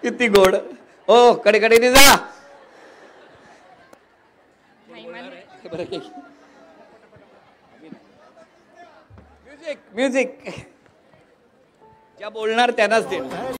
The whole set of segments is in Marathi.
किती गोड. ओ कडे कडे जा. म्युझिक म्युझिक ज्या बोलणार त्यांनाच देणार.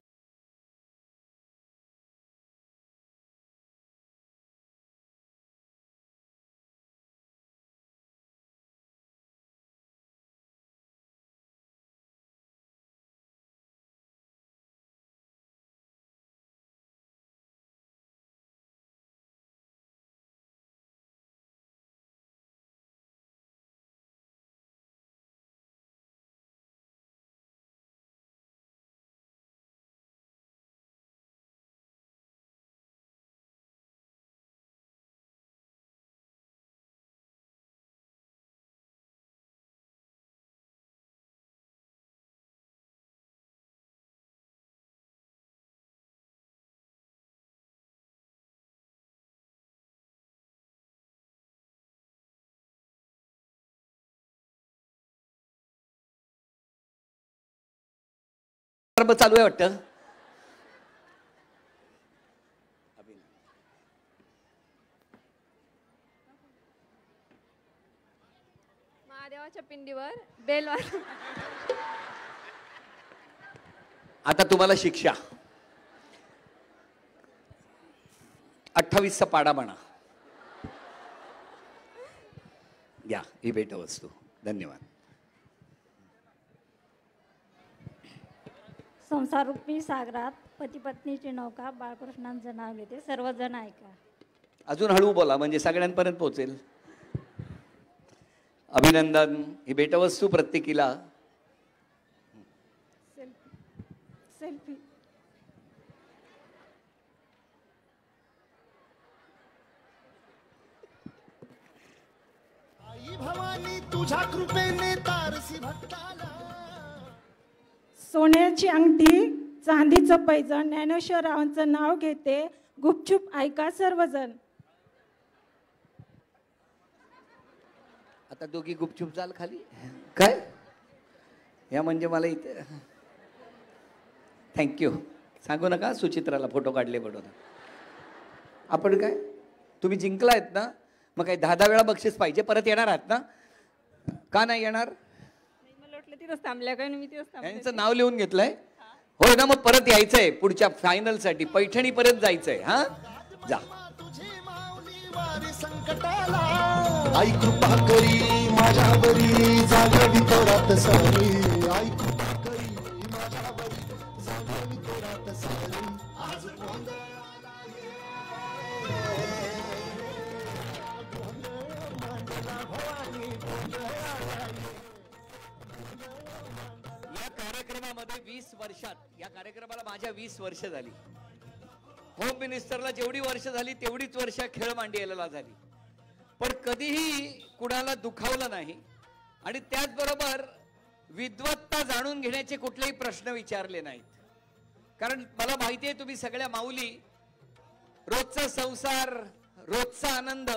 चालू आहे वाटतं. महादेवाच्या पिंडीवर बेल वाजव. आता तुम्हाला शिक्षा. 28चा पाडा म्हणा. या ही भेटवस्तू. धन्यवाद. संसाररूपी सागरात पती पत्नीची नौका बाळकृष्णांचं नाव घेते. सर्वजण ऐका. अजून हळू बोला म्हणजे सगळ्यांपर्यंत पोहोचेल. अभिनंदन. ही भेटवस्तू प्रत्येकीला. सेल्फी. आई भवानी तुझ्या कृपेने तारसी भक्ताला. सोन्याची अंगठी चांदीचं पैजण ज्ञानेश्वरावांचं नाव घेते. गुपचूप ऐका सर्वजण. आता दोघी गुपचूप जाल खाली. काय या म्हणजे मला इथे. थँक्यू. सांगू नका सुचित्राला फोटो काढले म्हणून. आपण काय तुम्ही जिंकलायत ना मग काही 10 वेळा बक्षीस पाहिजे. परत येणार आहात ना. का नाही येणार. मला वाटलं तिथंच थांबल्या काय. मी तिथंच थांबले. यांचं नाव लिहून घेतलंय. होय ना. मग परत यायचंय पुढच्या फायनल साठी. पैठणी पर्यंत जायचंय. हा जा. संकटाला आई कृपा करी माझ्यावरी जागवी तोरात सारी. आई कृपा करी माझ्यावरी जागवी तोरात सारी. आज या कार्यक्रमामध्ये 20 वर्षात या कार्यक्रमाला माझ्या 20 वर्ष झाली. होम मिनिस्टरला जेवढी वर्ष झाली तेवढीच वर्ष खेळ मांडियाला झाली. पण कधीही कुणाला दुखावलं नाही. आणि त्याचबरोबर विद्वत्ता जाणून घेण्याचे कुठलेही प्रश्न विचारले नाहीत. कारण मला माहिती आहे तुम्ही सगळ्या माऊली रोजचा संसार रोजचा आनंद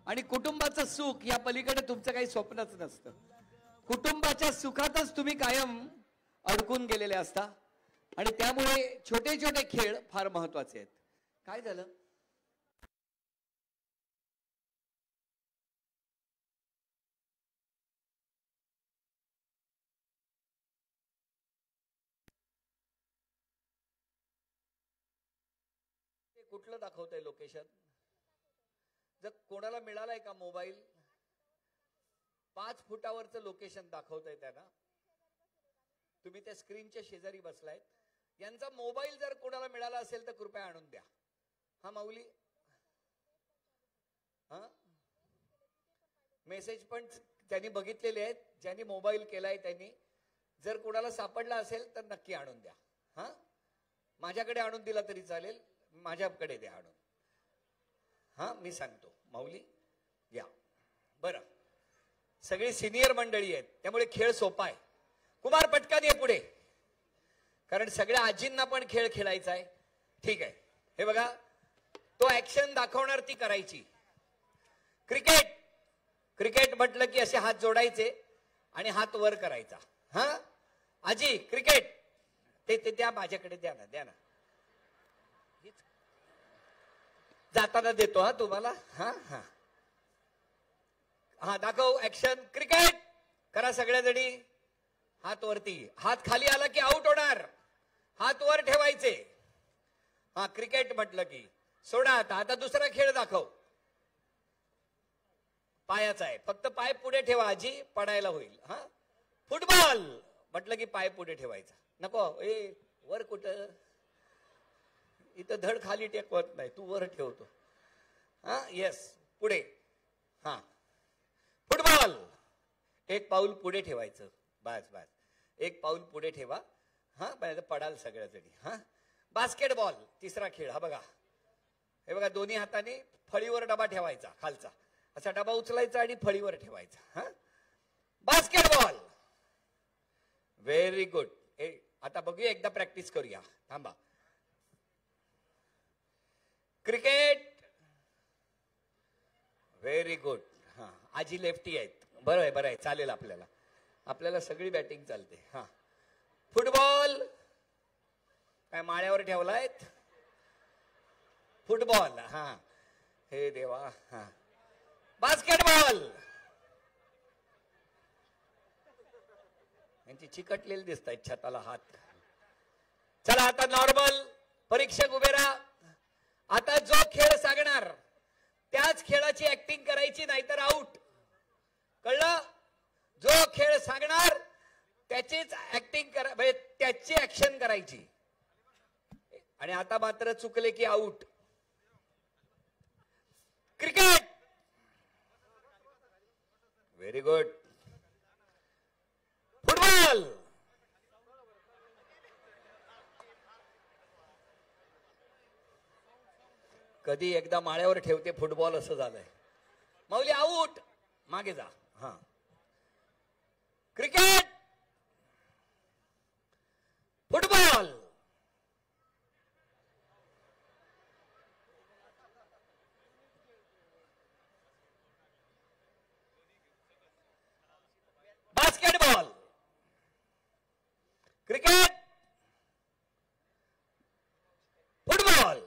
आणि कुटुंबाचं सुख या पलीकडे तुमचं काही स्वप्नच नसतं. कुटुंबाच्या सुखातच तुम्ही कायम अडकून गेलेले असता. आणि त्यामुळे छोटे छोटे खेळ फार महत्वाचे आहेत. काय झालं. कुठलं दाखवतंय लोकेशन. जर कोणाला मिळालाय का मोबाईल. 5 फुटावरचं लोकेशन दाखवतंय त्यांना. तुम्ही त्या स्क्रीनच्या शेजारी बसलाय. यांचा मोबाईल जर कोणाला मिळाला असेल तर कृपया आणून द्या. हा माऊली. हा मेसेज पण त्यांनी बघितलेले आहेत. ज्यांनी मोबाईल केलाय त्यांनी. जर कोणाला सापडला असेल तर नक्की आणून द्या. हा माझ्याकडे आणून दिला तरी चालेल. माझ्याकडे द्या आणून. हा मी सांगतो. माऊली या. बरं सगळी सिनियर मंडळी आहेत त्यामुळे खेळ सोपा आहे. कुमार पटकन ये पुढे. कारण सगळ्या आजींना पण खेळ खेळायचा आहे. ठीक आहे. हे बघा तो ऍक्शन दाखवणार ती करायची. क्रिकेट. क्रिकेट म्हटलं की असे हात जोडायचे आणि हात वर करायचा. हा आजी क्रिकेट. ते त्या माझ्याकडे द्या ना. द्या ना. जाताना देतो हा तुम्हाला. हा हा हा दाखव ऍक्शन. क्रिकेट करा सगळ्या जणी. हात वरती. हात खाली आला की आउट होणार. हात वर ठेवायचे. हा क्रिकेट म्हटलं की सोडा आता. आता दुसरा खेळ दाखव. पायाचा आहे. फक्त पाय पुढे ठेवा आजी, पडायला होईल. हा फुटबॉल म्हटलं की पाय पुढे ठेवायचा. नको वर कुठं, इथं धड खाली टेकवत नाही, तू वर ठेवतो. हा येस पुढे. हा फुटबॉल. एक पाऊल पुढे ठेवायचं. बस बस एक पाऊल पुढे ठेवा. हा पडाल सगळ्या जणी. हा बास्केटबॉल तिसरा खेळ. हा बघा, हे बघा दोन्ही हाताने फळीवर डबा ठेवायचा खालचा. असा डबा उचलायचा आणि फळीवर ठेवायचा. हा बास्केटबॉल. Very good. आता बघूया, एकदा प्रॅक्टिस करूया. थांबा. क्रिकेट. Very good. हा आजी लेफ्टी आहेत. बरं आहे बरं आहे, चालेल आपल्याला. आपल्याला सगळी बॅटिंग चालते. हा फुटबॉल. काय माळ्यावर ठेवलायत फुटबॉल. हा हे देवा. हा बास्केटबॉल. यांची चिकटलेली दिसत आहेत छताला हात. चला आता नॉर्मल. परीक्षक उभे राहा. आता जो खेळ सांगणार त्याच खेळाची ऍक्टिंग करायची, नाहीतर आउट. कळलं? जो खेळ सांगणार त्याचीच ऍक्टिंग करा, म्हणजे त्याची ऍक्शन करायची. आणि आता मात्र चुकले की out. Cricket. Very good. Football. कधी एकदा माळ्यावर ठेवते फुटबॉल असं झालंय. माऊली आउट. मागे जा. हा cricket. Football. Basketball. Cricket. Football.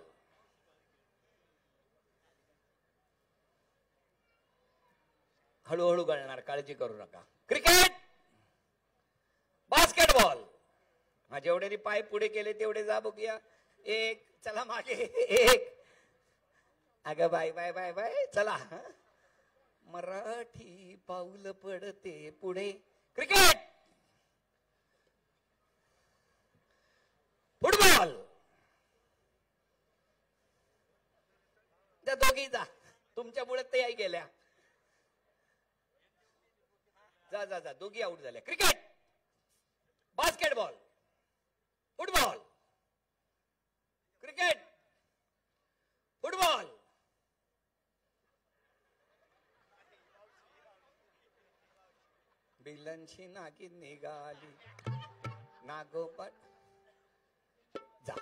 हळूहळू गळणार, काळजी करू नका. क्रिकेट. बास्केटबॉल. हा जेवढे पाय पुढे केले तेवढे जा बघूया. एक. चला मागे. एक. अगं बाय बाय बाय बाय. चला. मराठी पाऊल पडते पुढे. क्रिकेट. फुटबॉल. त्या दोघी जा, तुमच्यामुळे ते गेल्या. जा जा जा, दोघी आउट झाल्या. Cricket. Basketball. Football. Cricket. Football. बिलांची नागिन निघाली नागोपाठ. जा.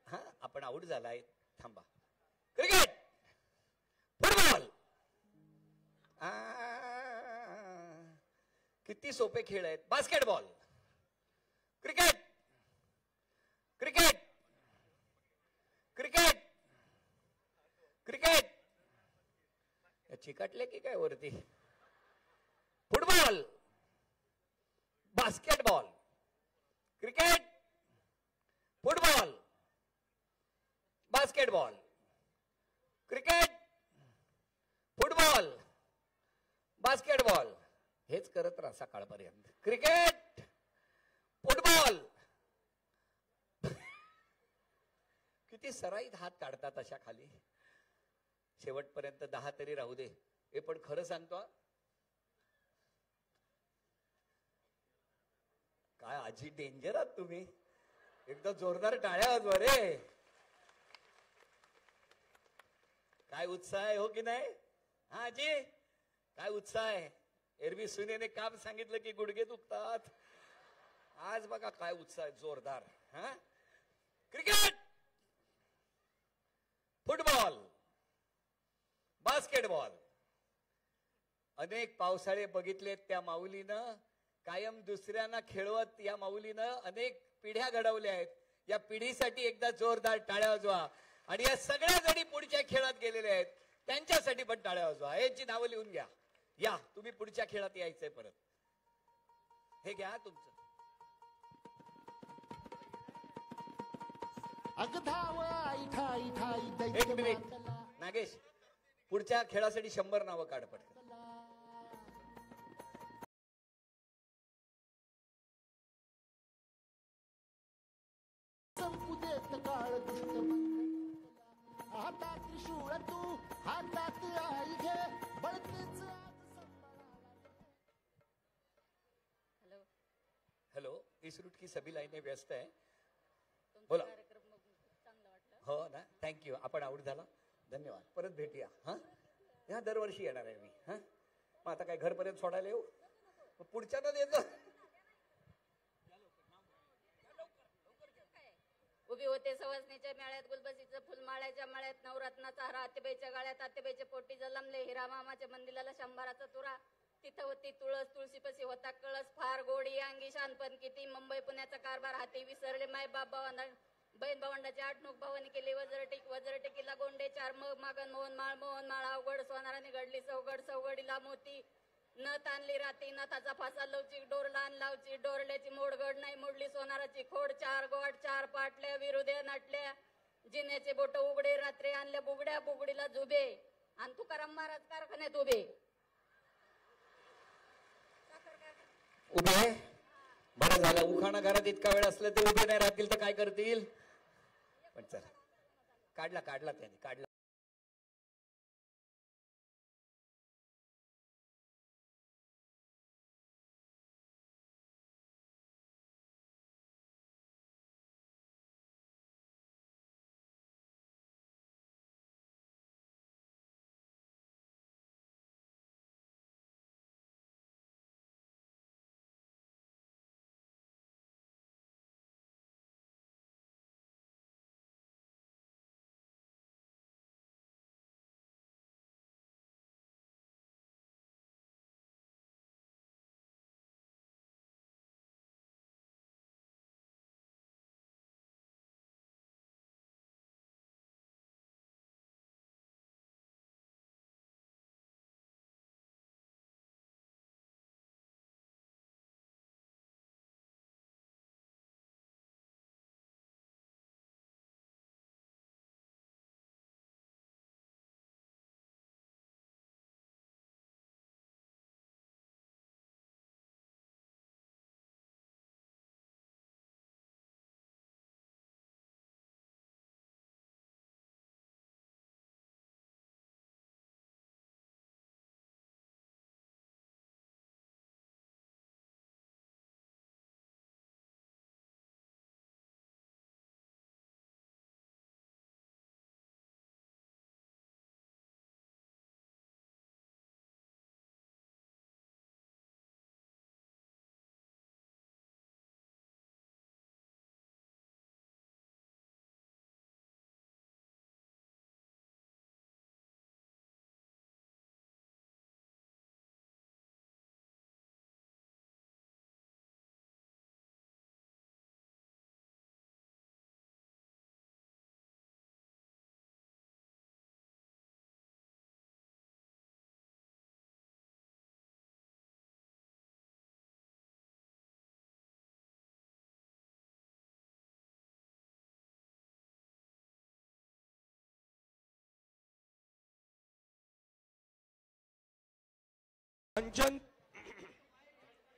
हा आपण आउट झालाय. थांबा. क्रिकेट. फुटबॉल. किती सोपे खेळ आहेत. Basketball. Cricket. Cricket. Cricket. Cricket. चिकटले की काय वरती. Football. Basketball. Cricket. Football. Basketball. Cricket. Football. Basketball. हेच करत राहा सकाळपर्यंत. क्रिकेट. फुटबॉल. किती सराईत हात काढतात अशा खाली. शेवटपर्यंत 10 तरी राहू दे. हे पण खरं सांगतो, काय आजी डेंजर आहात तुम्ही. एकदा जोरदार टाळ्या वाजवा रे. काय उत्साह आहे हो की नाही. हा आजी काय उत्साह आहे. एरवी सुनेने काम सांगितलं की गुडघे दुखतात. आज बघा काय उत्साह आहे जोरदार. हा क्रिकेट. फुटबॉल. बास्केटबॉल. अनेक पावसाळे बघितलेत त्या माऊलीनं. कायम दुसऱ्यांना खेळवत या माऊलीनं अनेक पिढ्या घडवल्या आहेत. या पिढीसाठी एकदा जोरदार टाळ्या वाजवा. आणि या सगळ्या जणी पुढच्या खेळात गेलेल्या आहेत त्यांच्यासाठी पण टाळ्या वाजवा. यांची नावं लिहून घ्या. या तुम्ही पुढच्या खेळात यायचंय परत. हे घ्या तुमचं. अगधाव आई ठाई ठाई एक दैत्य मिनिट मातला. नागेश, पुढच्या खेळासाठी 100 नावं काढ पटकन. संपू देत काळ दुष्ट मंत्र. हातात त्रिशूळ तू हातात आई घे बळतेच हेलो, इस रूट की सभी लाईने व्यस्त आहे. बोला. हो ना, थँक्यू. आपण आवड झाला, धन्यवाद. परत भेटूया. हा, ह्या दरवर्षी येणार आहे मी. हा, मग आता काय घरपर्यंत सोडायला येऊ? पुढच्यानं येतो. उभी होते सवासणीच्या मेळ्यात, गुलबसीचं फुलमाळ्याच्या माळ्यात, नवरत्नाचा हार आतेबाईच्या गाळ्यात, आतेबाईचे पोटी जलमले, हिरा मामाच्या मंदिराला 100चा तुरा. तिथं होती तुळस, तुळशीपशी होता कळस, फार गोडी अंगी शानपण किती. मुंबई पुण्याचा कारभार हाती विसरले माय बाप भावंड, बहीण भावंडाची 8 नोक भावानी केली वजरटेकीला गोंडे 4 मग मागन मोहन माळ अवघड सोनाराने घडली सवगड, सवगडीला मोती नथ आणली राती, नथाचा फासा लवचिक, डोर लहान लावची, डोरल्याची मोडगड नाही मोडली सोनाराची खोड. 4 गोट 4 पाटल्या विरुदे नटल्या, जिन्याचे बोट उघडे रात्री आणल्या बुगड्या, बुगडीला झुबे आणि तुकाराम महाराज कारखान्यात उभे. उभे बरं झालं. उखाणा घरात इतका वेळ असलं ते उभे नाही राहतील तर काय करतील? पण चला, काढला त्यांनी काढला.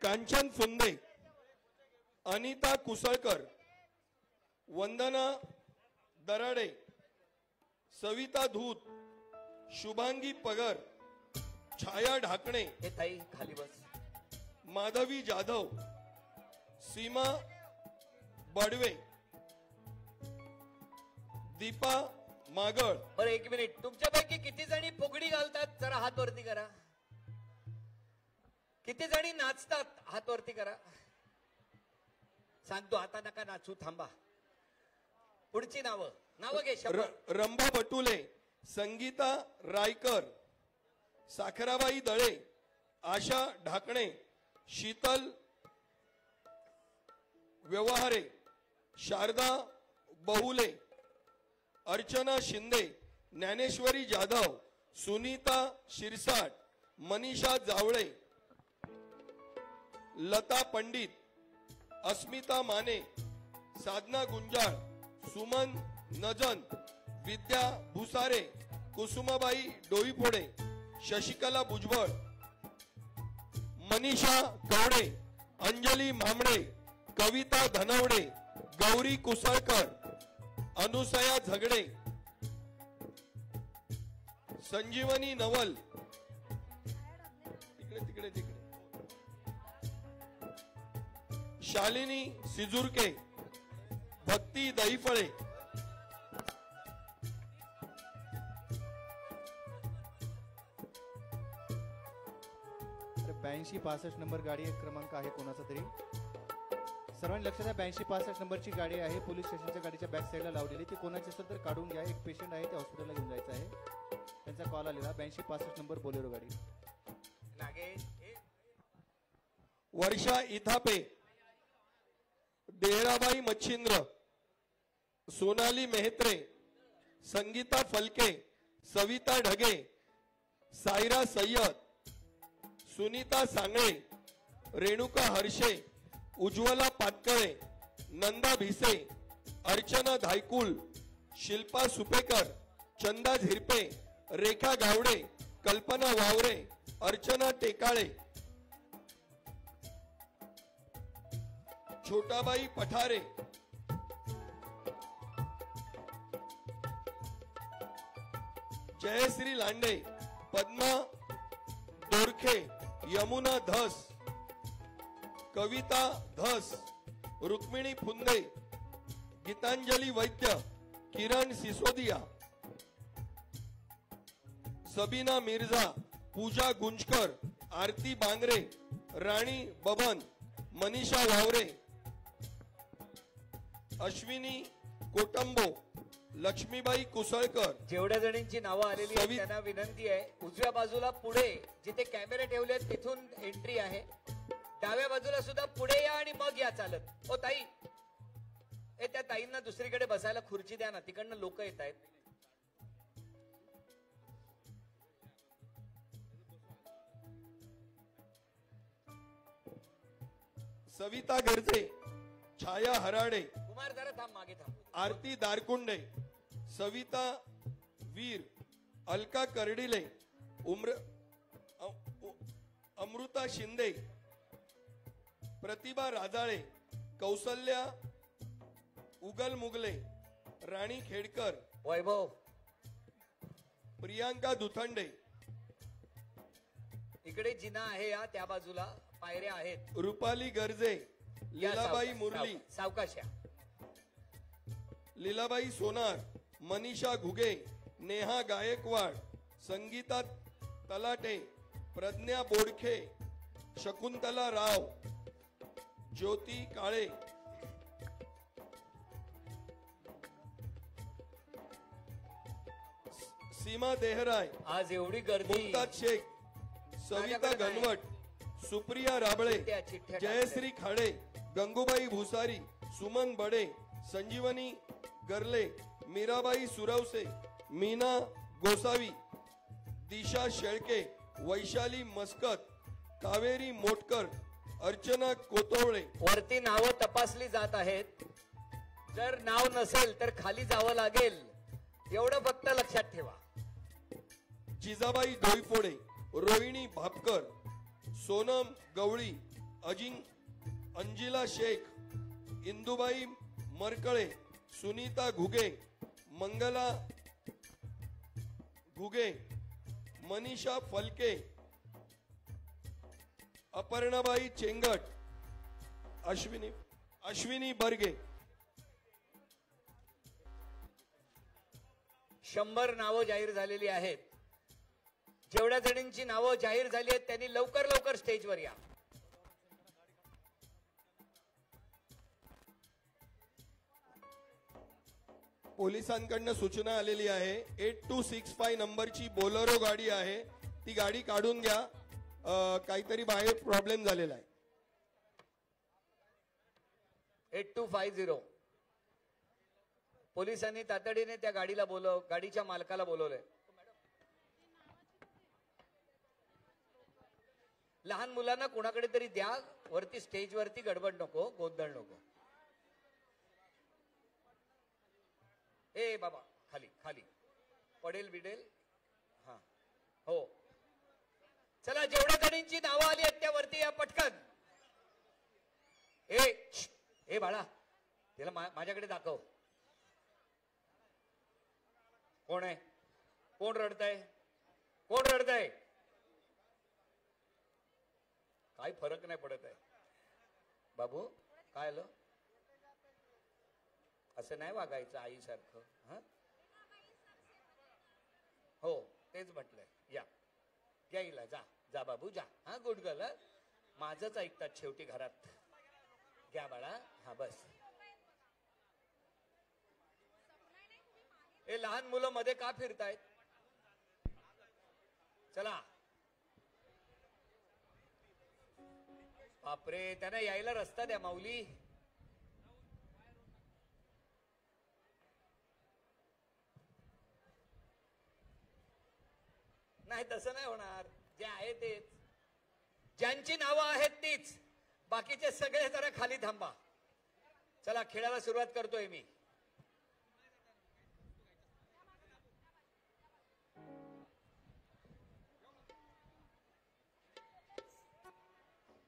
कांचन फुंदे, अनिता कुसळकर, वंदना दराडे, सविता धूत, शुभांगी पगर, छाया ढाकणे, हे ताई खाली बस. माधवी जाधव, सीमा बडवे, दीपा मागळ. बरं, 1 मिनिट. तुमच्यापैकी किती जणी फुगडी घालतात? जरा हात वरती करा. किती जणी नाचतात? हात वरती करा. सांगतो, आता नका नाचू, थांबा. पुढची नावं घे. रंभा बटुले, संगीता रायकर, साखराबाई दळे, आशा ढाकणे, शीतल व्यवहारे, शारदा बहुले, अर्चना शिंदे, ज्ञानेश्वरी जाधव, सुनीता शिरसाट, मनीषा जावळे, लता पंडित, अस्मिता माने, साधना गुंजाळ, सुमन नजन, विद्या भुसारे, कुसुमाबाई डोईफोडे, शशिकला भुजबळ, मनीषा कवडे, अंजली मामडे, कविता धनवडे, गौरी कुसळकर, अनुसया झगडे, संजीवनी नवल, तिकडे तिकडे, शालिनी सिजुर्के, भक्ती दहीफळे, तर 8265 नंबर गाडी क्रमांक आहे कोणाचा तरी. सर्वांनी लक्षात द्या, 8265 नंबरची गाडी आहे, पोलीस स्टेशनच्या गाडीच्या बॅक साईडला लावलेली. ती कोणाची असेल तर काढून घ्या. एक पेशंट आहे, ते हॉस्पिटलला घेऊन जायचं आहे. त्यांचा कॉल आलेला. 8265 नंबर बोलेरो गाडी. वर्षा इथापे, देहराबाई मच्छिंद्र, सोनाली मेहत्रे, संगीता फलके, सविता ढगे, सायरा सय्यद, सुनीता सांगळे, रेणुका हर्षे, उज्ज्वला पाटकळे, नंदा भिसे, अर्चना धायकुल, शिल्पा सुपेकर, चंदा झिरपे, रेखा गावडे, कल्पना वावरे, अर्चना टेकाळे, छोटाबाई पठारे, जयश्री लांडे, पद्मा दोरखे, यमुना धस, कविता धस, रुक्मिणी फुंदे, गीतांजली वैद्य, किरण सिसोदिया, सबीना मिर्झा, पूजा गुंजकर, आरती बांगरे, राणी बबन, मनीषा वावरे, अश्विनी कोटंबो, लक्ष्मीबाई कुसळकर. जेवढ्या जणींची नावं आलेली आहेत त्यांना विनंती आहे, उजव्या बाजूला पुढे जिथे कॅमेरे ठेवले आहेत तिथून एंट्री आहे. डाव्या बाजूला सुद्धा पुढे या आणि मग या चालत. ओ ताई, त्या ताईंना दुसरीकडे बसायला खुर्ची द्या ना, तिकडनं लोक येत आहेत. सविता गर्जे, छाया हराडे, कुमार जरा थांब, मागे थांब. आरती दारकुंडे, सविता वीर, अलका कर्डिले, अमृता शिंदे, प्रतिभा राजाळे, कौसल्या उगल मुगले, राणी खेडकर, वैभव, प्रियांका दुथंडे, इकडे जिना आहे या त्या बाजूला पायऱ्या आहेत. रुपाली गर्जे, या लीलाबाई सावकाश, मुरली, सावकाश या. लीलाबाई सोनार, मनीषा घुगे, नेहा गायकवाड, संगीता तलाटे, प्रज्ञा बोडखे, शकुंतला राव, ज्योती काळे, सीमा देहराय, आज एवढी गर्दी. मुमताज शेख, सविता गणवट, सुप्रिया राबळे, जयश्री खाडे, गंगूबाई भुसारी, सुमन बडे, संजीवनी गर्ले, मीराबाई सुरवसे, मीना गोसावी, दिशा शेळके, वैशाली मस्कत, कावेरी मोटकर, अर्चना कोतोळे. वरती नावं तपासली जात आहेत. जर नाव नसेल तर खाली जावं लागेल, एवढं फक्त लक्षात ठेवा. जिजाबाई डोईफोडे, रोहिणी भापकर, सोनम गवळी, अंजिला शेख, इंदुबाई मरकळे, सुनीता घुगे, मंगला घुगे, मनीषा फलके, अपर्णाबाई चेंगट, अश्विनी बर्गे. 100 नावं जाहीर झालेली आहेत. जेवढ्या जणींची नावं जाहीर झाली आहेत त्यांनी लवकर लवकर स्टेजवर या. पोलिसांकडनं सूचना आलेली आहे. 8265 नंबरची बोलेरो गाडी आहे, ती गाडी काढून घ्या. काहीतरी बाहेर प्रॉब्लेम झालेला आहे. 8250. पोलिसांनी तातडीने त्या गाडीच्या मालकाला बोलवलंय. लहान मुलांना कोणाकडे तरी द्या, वरती स्टेजवरती गडबड नको, गोंधळ नको. ए बाबा खाली खाली पडेल बिडेल. हा हो चला, जेवढ्या जणींची नावं आली आहेत त्यावरती या पटकन. ए बाळा, त्याला माझ्याकडे दाखव. कोण आहे? कोण रडतंय? कोण रडतंय? काही फरक नाही पडत आहे. बाबू काय आलं? असं नाही वागायचं आईसारखं. हा हो तेच म्हटलंय. या घ्यायला जा जा बाबू जा. हा गुड गर्ल. माझंच ऐकतात शेवटी घरात. घ्या बाळा. हा बस. हे लहान मुलं मध्ये का फिरतायत? चला. बापरे, त्यांना यायला रस्ता द्या माऊली. नाही तसं नाही होणार. जे आहे तेच, ज्यांची नावं आहेत तीच. बाकीचे सगळे जरा खाली थांबा. चला खेळायला सुरुवात करतोय मी.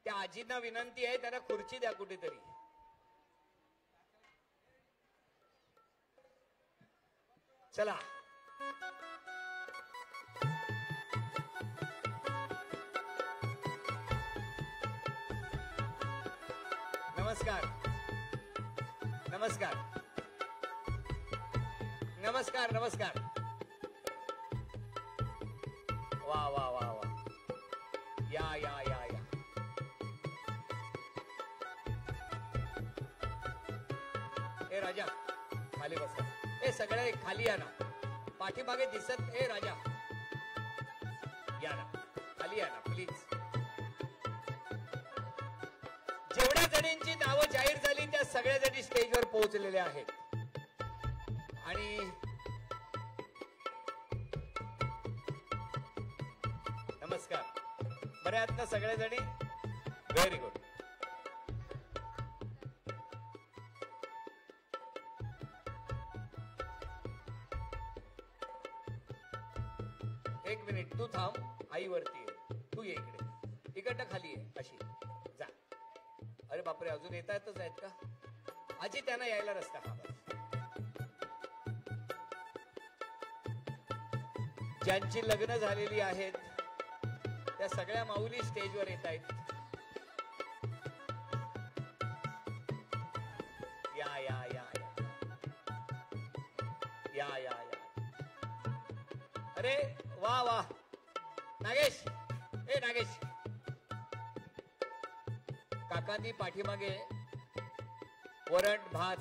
त्या आजींना विनंती आहे, त्यांना खुर्ची द्या कुठेतरी. चला. नमस्कार नमस्कार नमस्कार नमस्कार. वा वा वा वा. या या या या. ए राजा खाली बसा. ए सगळे खाली या ना. पाठीमागे दिसत. ए राजा या ना, खाली या ना प्लीज. जेवढ्या जणींची नावं जाहीर झाली त्या सगळ्या जणी स्टेजवर पोहोचलेल्या आहेत. आणि नमस्कार. बऱ्याच ना सगळ्या जणी. Very good. एक मिनिट तू थांब. आई वरती आहे, तू ये इकडे. इकडनं खाली आहे अशी जा. अरे बापरे, अजून येतातच आहेत का? आजी त्यांना यायला रस्ता. हा ज्यांची लग्न झालेली आहेत त्या सगळ्या माऊली स्टेजवर येत आहेत. या या या या या या. अरे वा वा. नागेश. ए नागेश. काकांनी पाठीमागे वरण भात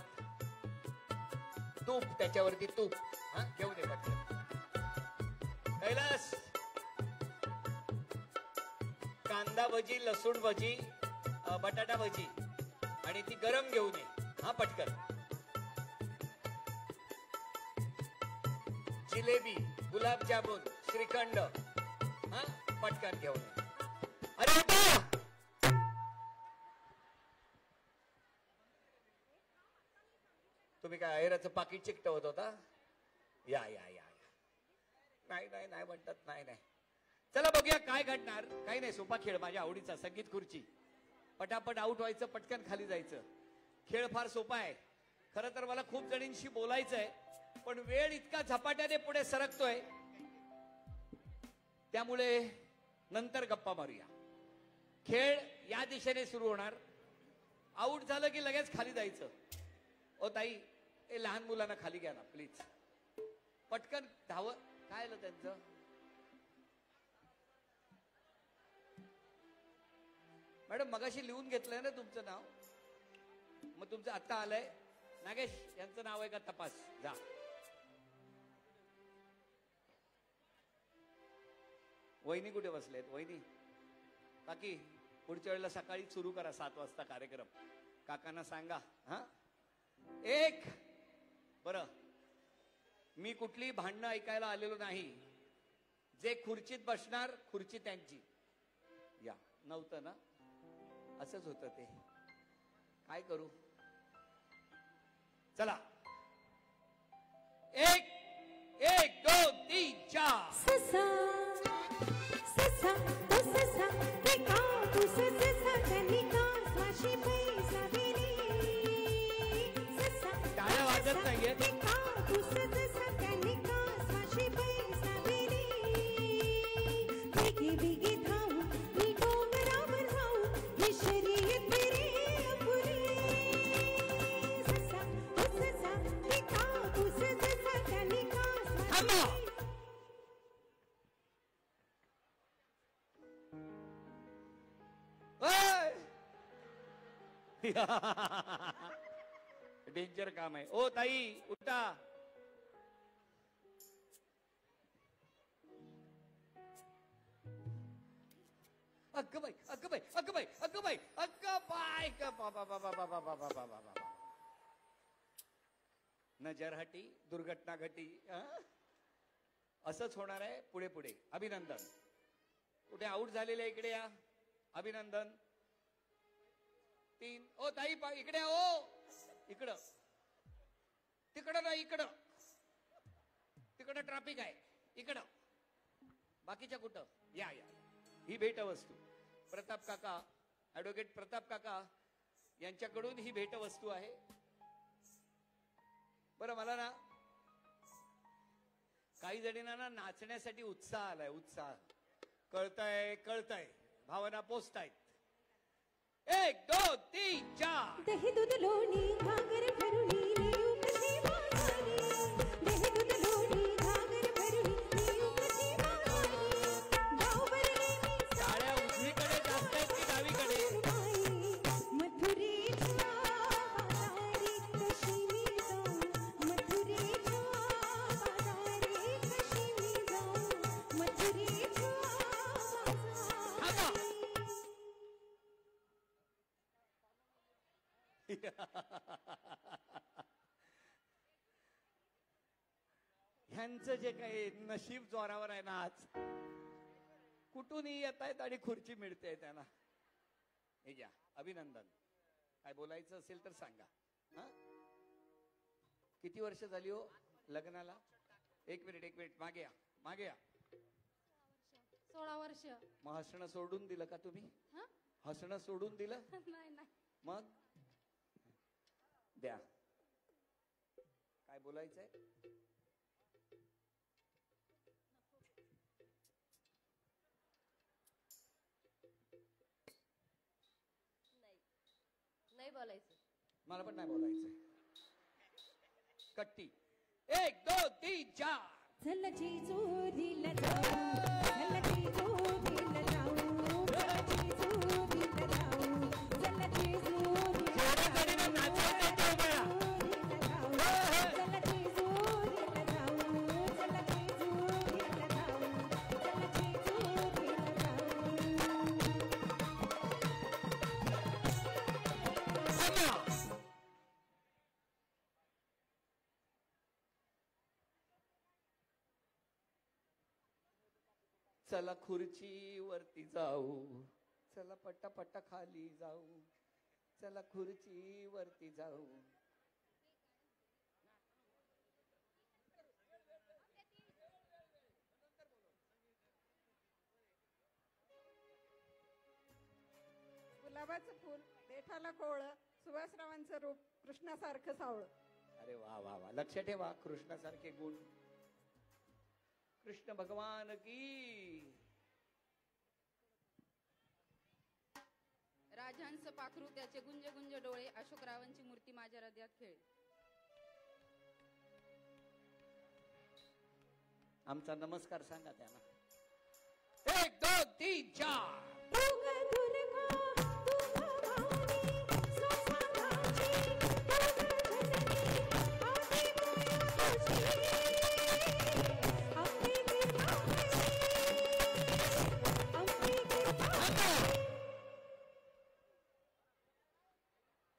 तूप, त्याच्यावरती तूप. हा घेऊन येतात. कैलास कांदा भजी, लसूण भजी, बटाटा भजी आणि ती गरम घेऊन ये. हा पटकन. जिलेबी, गुलाबजामुन, श्रीखंड. हा पटकन घेऊन ये. अरे उठा. तुम्ही काय अहिराचं पाकिट चिकटवत होता? या या या. नाही नाही नाही म्हणतात. नाही नाही. चला बघूया काय घडणार. काही नाही, सोपा खेळ माझ्या आवडीचा. संगीत खुर्ची. पटापट आउट व्हायचं, पटकन खाली जायचं. खेळ फार सोपा आहे. खरं तर मला खूप जणींशी बोलायचंय, पण वेळ इतका झपाट्याने पुढे सरकतोय, त्यामुळे नंतर गप्पा मारूया. खेळ या दिशेने सुरू होणार. आउट झालं की लगेच खाली जायचं. ओ ताई, ए लहान मुलांना खाली घ्या ना प्लीज. पटकन धाव. काय आलं त्यांचं? मॅडम मगाशी लिहून घेतलंय ना तुमचं नाव? मग तुमचं आता आलंय. नागेश यांचं नाव आहे का? तपास. जा. वहिनी कुठे बसलेत? वहिनी. काकी पुढच्या वेळेला सकाळी सुरू करा 7 वाजता कार्यक्रम. काकांना सांगा. हा 1 बरं, मी कुठली भांडणं ऐकायला आलेलो नाही. जे खुर्चीत बसणार खुर्ची त्यांची. या नव्हतं ना, असंच होतं ते. काय करू, चला. 1 1 2 3 4. ससा ससा तो ससा ते का तुस ससा त्यांनी का स्वाशी पैसा दिली. ससा टाळ्या वाजत नाहीये. ते का तुस ससा त्यांनी का स्वाशी पैसा दिली. बिगी बिगी धावू मी डोंगरावर जाऊ ही शर्यत रे अपुरी. ससा तो ससा ते का तुस ससा त्यांनी का थांबा. डेंजर काम आहे. ओ ताई उठा. अगं बाई अगं बाई अगं बाई अगं बाई अगं बाय ग बाबा बाबा बाबा बाबा बाबा बाबा. नजर हटी दुर्घटना घटी. असंच होणार आहे पुढे पुढे. अभिनंदन. कुठे आऊट झालेले इकडे या. अभिनंदन. 3. ओ ताई इकडे या. ओ इकडं, तिकडं नाही इकडं. तिकडं ट्रॅफिक आहे, इकडं. बाकीच्या कुठं. या या. ही भेटवस्तू प्रताप काका, ऍडव्होकेट प्रताप काका यांच्याकडून ही भेटवस्तू आहे. बरं, मला ना काही जणींना ना नाचण्यासाठी उत्साह आलाय. उत्साह कळतंय कळतंय, भावना पोचतायत. 1 2 3 4. दही दूध लोणी घागर भरुणी नेऊ कशी वाढाली. दही दूध लोणी घागर भरुणी नेऊ कशी वाढाली. गावभरणी मी टाळ्या उजवीकडे जास्त आहेत की डावीकडे. मथुरेच्या बाजारी कशी मी जाऊ. मथुरेच्या बाजारी कशी मी जाऊ. मथुरेच्या बाजारी. ह्यांचं जे काही नशीब जोरावर आहे ना आज. कुठूनही येत आहेत आणि खुर्ची मिळते त्यांना. हे घ्या. अभिनंदन. काय बोलायचं असेल तर सांगा. हा, किती वर्ष झाली हो लग्नाला? एक मिनिट मागे या मागे या. 16 वर्ष. मग हसणं सोडून दिलं का तुम्ही? हा? हसणं सोडून दिलं? नाही नाही. मग द्या. काय बोलायचंय? नाही बोलायचं. मला पण नाही बोलायचंय. कट्टी. 1 2 3 4. झलची चोरीला जाऊ. झलची चोरीला जाऊ. झलची चोरीला जाऊ. झलची चोरीला जणीनं नाचायचं ते उभं राहा. झलची चोरीला जाऊ. झलची चोरीला जाऊ. झलची चोरीला जाऊ. चला खुर्ची वरती जाऊ. चला पट्टा पट्टा खाली जाऊ. चला खुर्ची वरती जाऊ. गुलाबाचं फुल, देठाला कोवळं, सुभाषरावांचं रूप, कृष्णासारखं सावळं. अरे वा वा वा. लक्ष ठेवा कृष्णासारखे गुण. कृष्ण भगवान की. राजहंस पाखरू त्याचे गुंज गुंज डोळे, अशोकरावांची मूर्ती माझ्या हृदयात खेळ. आमचा नमस्कार सांगा त्यांना. 1 2 3 4.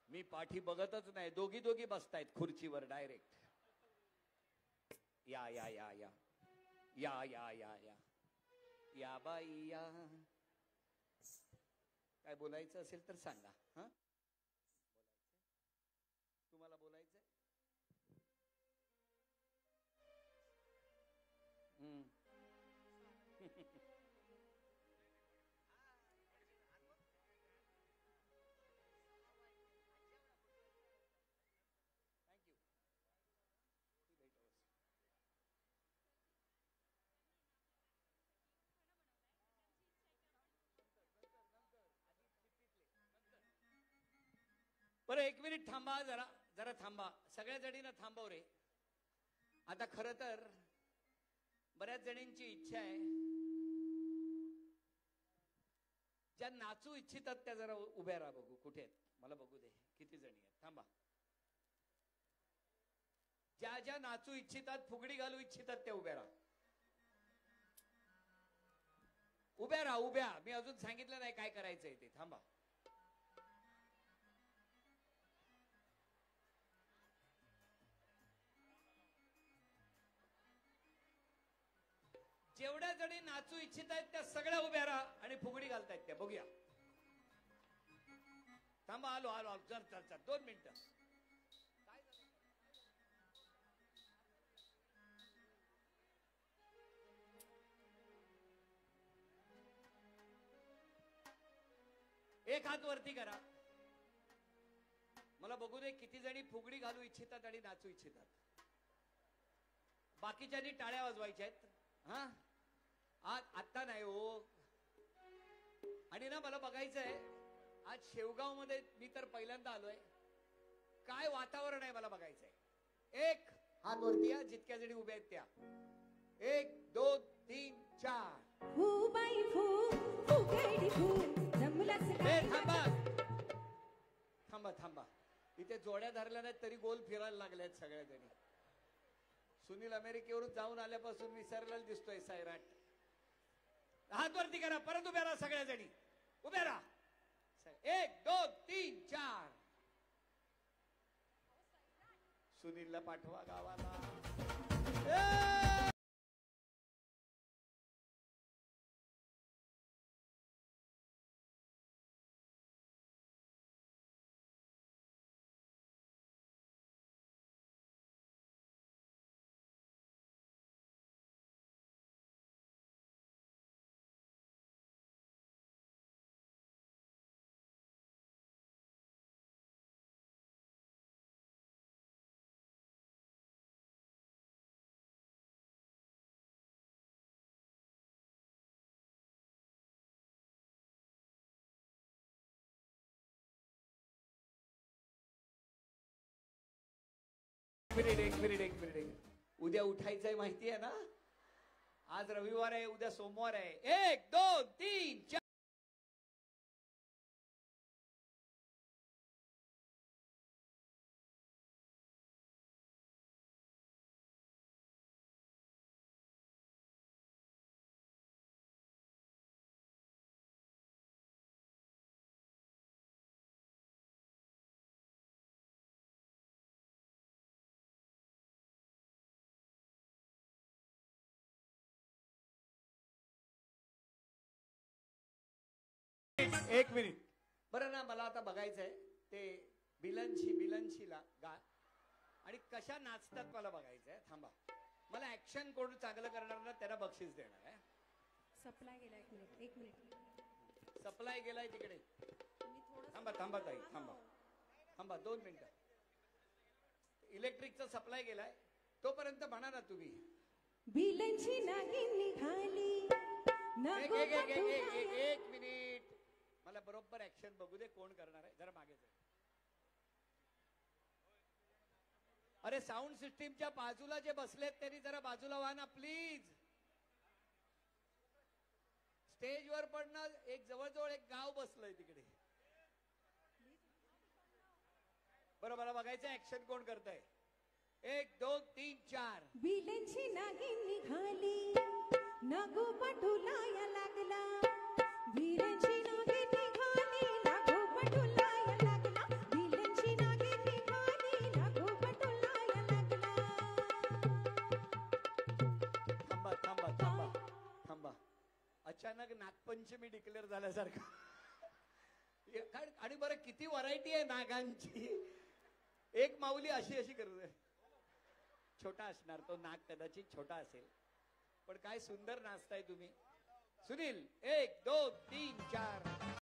मी पाठी बघतच नाही. दोघी बसतायत खुर्चीवर डायरेक्ट. या या या या या या या या या बाई या. काय बोलायचं असेल तर सांगा. हा, तुम्हाला बोलायचंय? थँक्यू. बरं, एक मिनिट थांबा, जरा जरा थांबा. सगळ्या जणींना थांबव रे. आता खर तर बऱ्याच जणींची इच्छा आहे, ज्या नाचू इच्छितात त्या जरा उभ्या राहा. बघू कुठे आहेत, मला बघू दे किती जणी आहेत. थांबा. ज्या ज्या नाचू इच्छितात, फुगडी घालू इच्छितात त्या उभ्या राहा. उभ्या राहा, उभ्या. मी अजून सांगितलं नाही काय करायचंय ते. थांबा. जेवढ्या जणी नाचू इच्छित आहेत त्या सगळ्या उभ्या राहा आणि फुगडी घालतायत त्या बघूया. थांबा, आलो आलो आलो. चल चल चल, 2 मिनिटं. एक हात वरती करा. मला बघू दे किती जणी फुगडी घालू इच्छितात आणि नाचू इच्छितात. बाकीच्यांनी टाळ्या वाजवायच्या आहेत. हा, आज आत्ता नाही हो. आणि ना मला बघायचंय, आज शेवगाव मध्ये मी तर पहिल्यांदा आलोय. काय वातावरण आहे मला बघायचंय. एक हात वरती या, जितक्या जणी उभ्या आहेत त्या. 1 2 3 4. फू बाई फू, फुगडी फू, जमलंच काय. थांबा थांबा थांबा. इथे जोड्या धरल्या नाहीत तरी गोल फिरायला लागल्यात सगळ्या जणी. सुनील अमेरिकेवरून जाऊन आल्यापासून विसरलेला दिसतोय सैराट. हात वरती करा, परत उभ्या राहा सगळ्या जणी. उभ्या राहा. 1 2 3 4. सुनीलला पाठवा गावाला. एक मिनिट. उद्या उठायचंय माहिती आहे ना. आज रविवार आहे, उद्या सोमवार आहे. 1 2 3 4. एक मिनिट. बरं ना, मला आता बघायचंय ते बिलनशीला गा आणि कशा नाचतात मला बघायचंय. थांबा. मला ऍक्शन कोण चांगलं करणार ना त्यांना बक्षीस देणार आहे. सप्लाय गेला. 1 मिनिट. सप्लाय गेलाय तिकडे. थांबा थांबा ताई, थांबा 2 मिनिटं. इलेक्ट्रिकचा सप्लाय गेलाय, तोपर्यंत म्हणा ना तुम्ही. बिलंची नागिन निघाली. एक मिनिट. मला बरोबर ऍक्शन बघू दे कोण करणार आहे. जरा मागे जा. अरे साऊंड सिस्टीमच्या बाजूला जे बसलेत त्यांनी जरा बाजूला व्हा ना प्लीज. स्टेजवर पण ना एक जवळजवळ एक गाव बसलंय तिकडे. बरं, मला बघायचं ऍक्शन कोण करतंय. 1 2 3 4. बिलंची नागिन निघाली. नागो पटुलाया लागला. बिलंची नागिन निघाली. नागो पटुलाया लागला. बिलंची नागिन निघाली. नागो पटुलाया लागला. अचानक नागपंचमी डिक्लेअर झाल्यासारखं. आणि बरं किती व्हरायटी आहे नागांची. एक माऊली अशी अशी करते. छोटा असणार तो नाग, कदाचित छोटा असेल, पण काय सुंदर नाचताय तुम्ही. सुनील 1 2 3 4.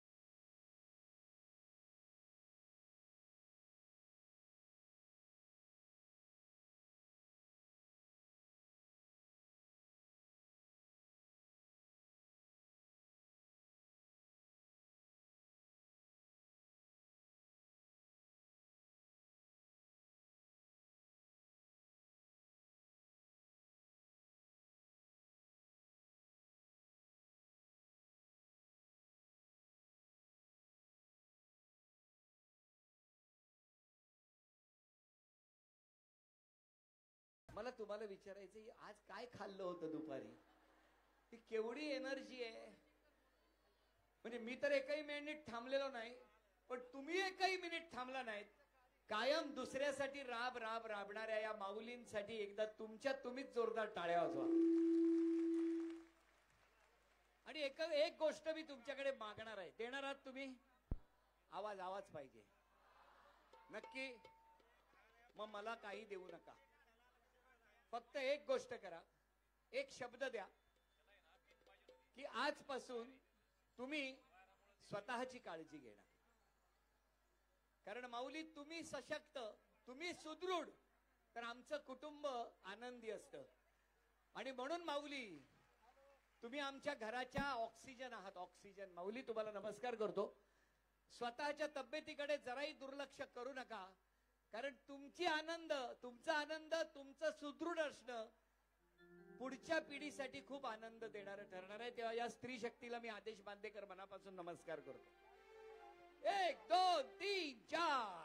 मला तुम्हाला विचारायचं, आज काय खाल्लं होतं दुपारी? ही केवढी एनर्जी आहे. म्हणजे मी तर एकही मिनिट थांबलेलो नाही, पण तुम्ही एकही मिनिट थांबला नाहीत. कायम दुसऱ्यासाठी राब राब राबणाऱ्या या माऊलींसाठी एकदा तुम्हीच जोरदार टाळ्या वाजवा. आणि एक गोष्ट मी तुमच्याकडे मागणार आहे. देणार आहात तुम्ही? आवाज पाहिजे नक्की. मग मला काही देऊ नका. फक्त एक गोष्ट करा, एक शब्द द्या की आजपासून तुम्ही स्वतःची काळजी घेणार. कारण माऊली तुम्ही सशक्त, तुम्ही सुदृढ, तर आमचं कुटुंब आनंदी असतं. आणि म्हणून माऊली तुम्ही आमच्या घराच्या ऑक्सिजन आहात. ऑक्सिजन. माऊली तुम्हाला नमस्कार करतो. स्वतःच्या तब्येतीकडे जराही दुर्लक्ष करू नका. कारण तुमचा आनंद, तुमचं सुदृढ असणं पुढच्या पिढीसाठी खूप आनंद देणारं ठरणार आहे. तेव्हा या स्त्री शक्तीला मी आदेश बांदेकर मनापासून नमस्कार करतो. 1 2 3 4.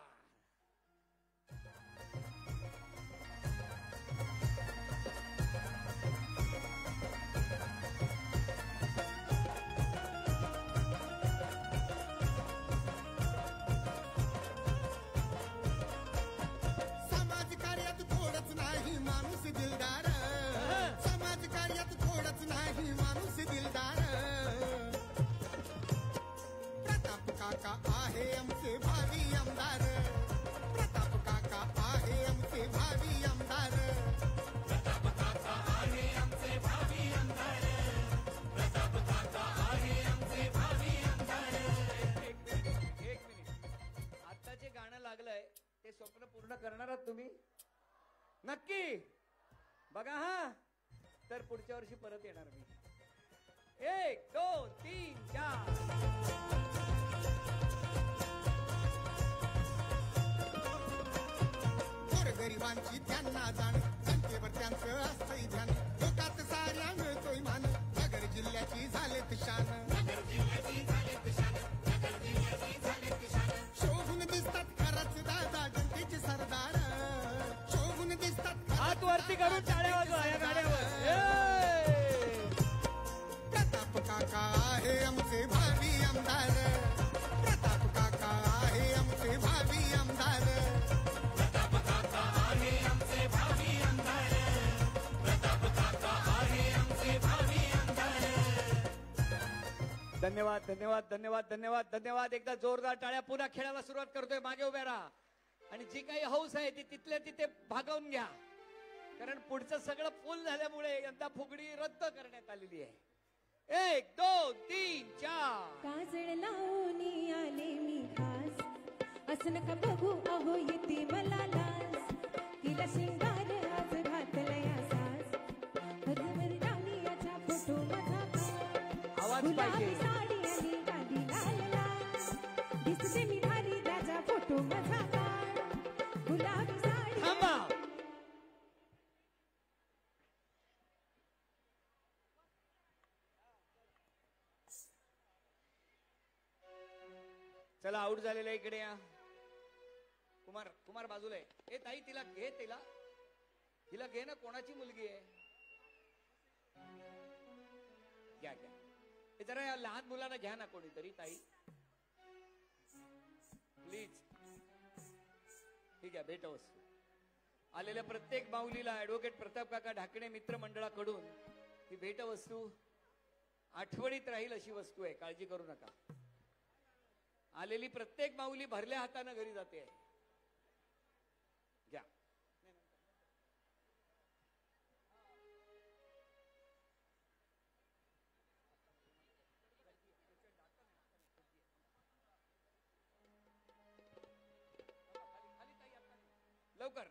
दिलदार, समाज कार्यात थोडच नाही माणूस दिलदार. प्रताप काका आहे आमचे भावी आमदार. प्रताप काका आहे आमचे भावी आमदार. प्रताप काका आहे आमचे भावी आमदार. प्रताप काका आहे आमचे भावी आमदार. एक मिनिट. आता जे गाणं लागलंय ते स्वप्न पूर्ण करणार आहात तुम्ही नक्की? बघा हा, तर पुढच्या वर्षी परत येणार मी. 1 2 3 4. गोरगरिबांची त्यांना जाण, जनतेवर त्यांचं असतंय ध्यान. लोकात साऱ्या मिळतोय मान, नगर जिल्ह्याची झालेत शान. नगर जिल्ह्याची झालेत शान. नगर जिल्ह्याची झालेत शान. शोभून दिसतात खरंच दादा जनतेचे सरदार. शोभून दिसतात हात वरती करून टाळ्या वाजवा या गाण्यावर. प्रताप काका आहे आमचे भावी आमदार. प्रताप काका आहे आमचे भावी आमदार. प्रताप काका आहे आमचे भावी आमदार. प्रताप काका आहे आमचे भावी आमदार. धन्यवाद धन्यवाद धन्यवाद धन्यवाद धन्यवाद. एकदा जोरदार टाळ्या. पुन्हा खेळायला सुरुवात करतोय. मागे उभे राहा आणि जी काही हौस आहे ती तिथल्या तिथे भागवून घ्या. कारण पुढचं सगळं फुल झाल्यामुळे यंदा फुगडी रद्द करण्यात आलेली आहे. 1 2 3 4. काजळ लावून आले मी खास, असं नका बघू अहो येते मला लास. तिला शिंगार आज घातलया सास, हरवर राणीयाचा फोटो माझा पास. आवाज पाहिजे. साडी आणि गाडी लाल लाल, दिसते मी भारी त्याचा फोटो माझा पास. गुलाबी साडी. थांबा. चला आउट झालेला इकडे या. कुमार बाजूला आहे. ए ताई तिला घे. तिला घे ना. कोणाची मुलगी आहे? घ्या. हे जरा या लहान मुलांना घ्या ना कोणीतरी. ताई प्लीज. ठीक आहे. भेटवस्तू आलेल्या प्रत्येक माऊलीला ऍडव्होकेट प्रताप काका ढाकणे मित्र मंडळाकडून ही भेटवस्तू आठवणीत राहील अशी वस्तू आहे, काळजी करू नका. आलेली प्रत्येक माऊली भरल्या हाताने घरी जाते. घ्या. लवकर.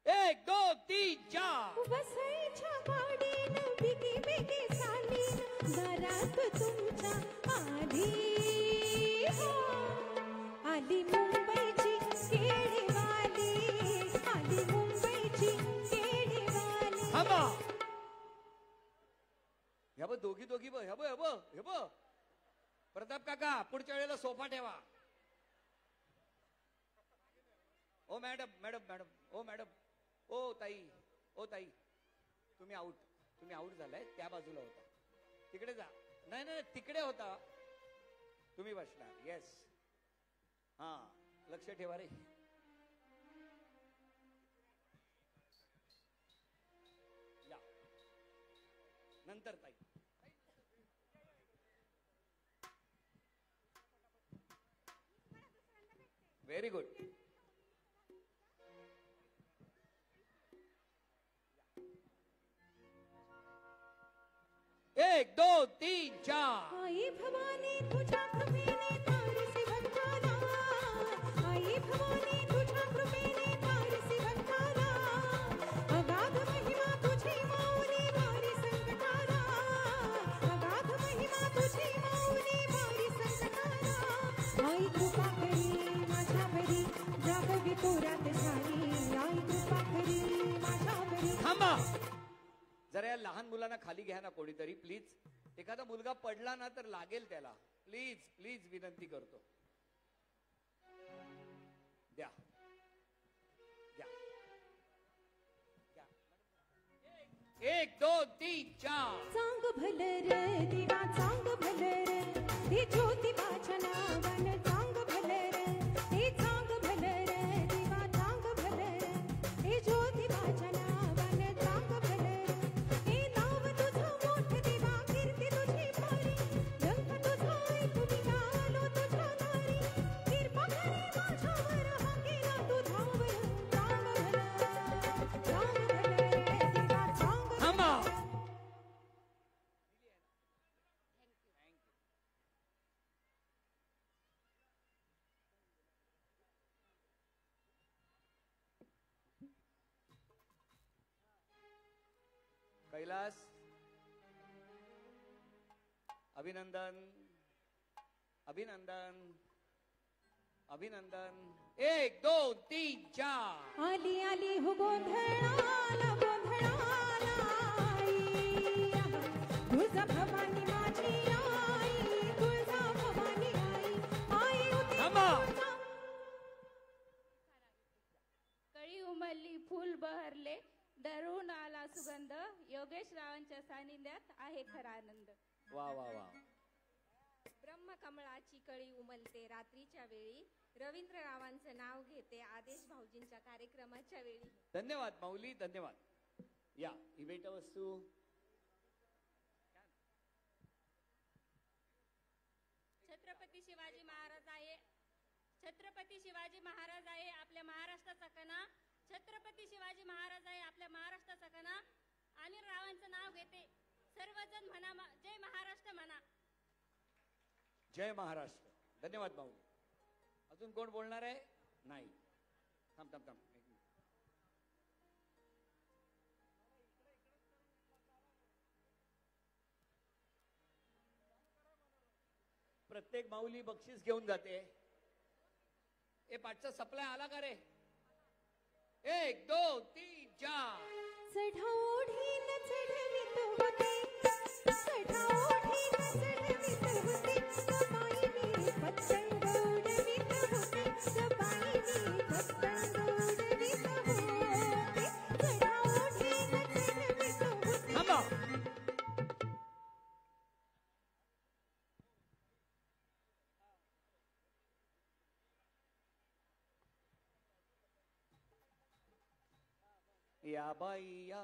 1 2 3 4. वसईच्या गाडीनं बिगी बिगी चालीन घरात तुमच्या आली हो. आली मुंबईची केळीवाली, आली मुंबईची केळीवाली. थांबा. ह्या बघ दोघी दोघी बघ, हे बघ प्रताप काका, पुढच्या वेळेला सोफा ठेवा. ओ मॅडम मॅडम मॅडम ओ मॅडम ओ ताई तुम्ही आउट झालाय. त्या बाजूला होता, तिकडे जा. नाही तिकडे होता, तुम्ही बसणार. येस, हा लक्ष ठेवा रे. या नंतर ताई. Very good. 1 2 3 4. आई भवानी तुझ्या कृपेने तारसी भक्ताला, आई भवानी तुझ्या कृपेने तारसी भक्ताला. अगाध महिमा तुझी माऊली वारी संकटाला, अगाध महिमा तुझी माऊली वारी संकटाला. आई कृपा करी माझ्यावरी, जागवी तुरात सारी. आई कृपा करी माझ्यावरी. थांबा जरा. या लहान मुलांना खाली घ्या ना कोणीतरी प्लीज. एखादा मुलगा पडला ना तर लागेल त्याला. प्लीज प्लीज विनंती करतो. द्या द्या द्या. 1 2 3 4. चांग भलर दिवा चांग भलर, हे ज्योतिबाच्या नावानं चांग भलर. हे चांग भलर दिवा चांग भलर, हे ज्योतिबाच्या नावानं चांग भलर. हे नाव तुझं मोठं देवा, कीर्ती तुझी पारी. रंग तुझा ऐकू मी आलो तुझ्या दारी. कृपा करे माझ्यावर, हा केला तुझ्यावर. चांग भलर दिवा चांग थांबा. कैलास अभिनंदन अभिनंदन अभिनंदन. 1 2 3 4. आली आली हो गोंधळाला गोंधळाला आई. तुळजा भवानी माझी आई, तुळजा भवानी आई. आई होती थांबा. कळी उमलली फुल बहरले, दरून आला सुगंध. योगेश रावांच्या सानिध्यात आहे खरा आनंद. वा वा वा. ब्रह्मकमळाची कळी उमलते रात्रीच्या वेळी, रवींद्र रावांचं नाव घेते आदेश भाऊजींच्या कार्यक्रमाच्या वेळी. धन्यवाद माऊली, धन्यवाद. या ही भेटवस्तू. छत्रपती शिवाजी महाराज आहे, छत्रपती शिवाजी महाराज आहे आपल्या महाराष्ट्राचा कणा. छत्रपती शिवाजी महाराज आहे आपल्या महाराष्ट्राचा कणा. अनिल रावांचं नाव घेते, सर्वजण म्हणा जय महाराष्ट्र म्हणा. जय महाराष्ट्र. धन्यवाद माऊली. अजून कोण बोलणार आहे? नाही. थांब थांब थांब. एक मिनिट. प्रत्येक माऊली बक्षीस घेऊन जाते. ए पाठचा सप्लाय आला का रे? 1 2 3 4. चढाओढीन चढवित होते, चढाओढीन चढवित होते. सबाईनी पतंग उडवित होते, सबाईनी पतंग उडवित होते. चढाओढीन चढवित होते. थांबा. या बाई या.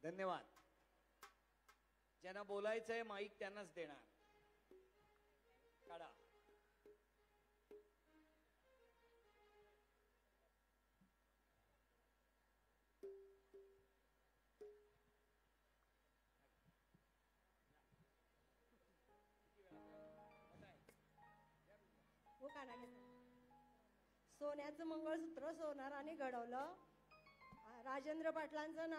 धन्यवाद. ज्यांना बोलायचंय माईक त्यांनाच देणार. काढा. हो काढा. सोन्याचं मंगळसूत्र सोनाराने घडवलं. राजेंद्र पाटलांचं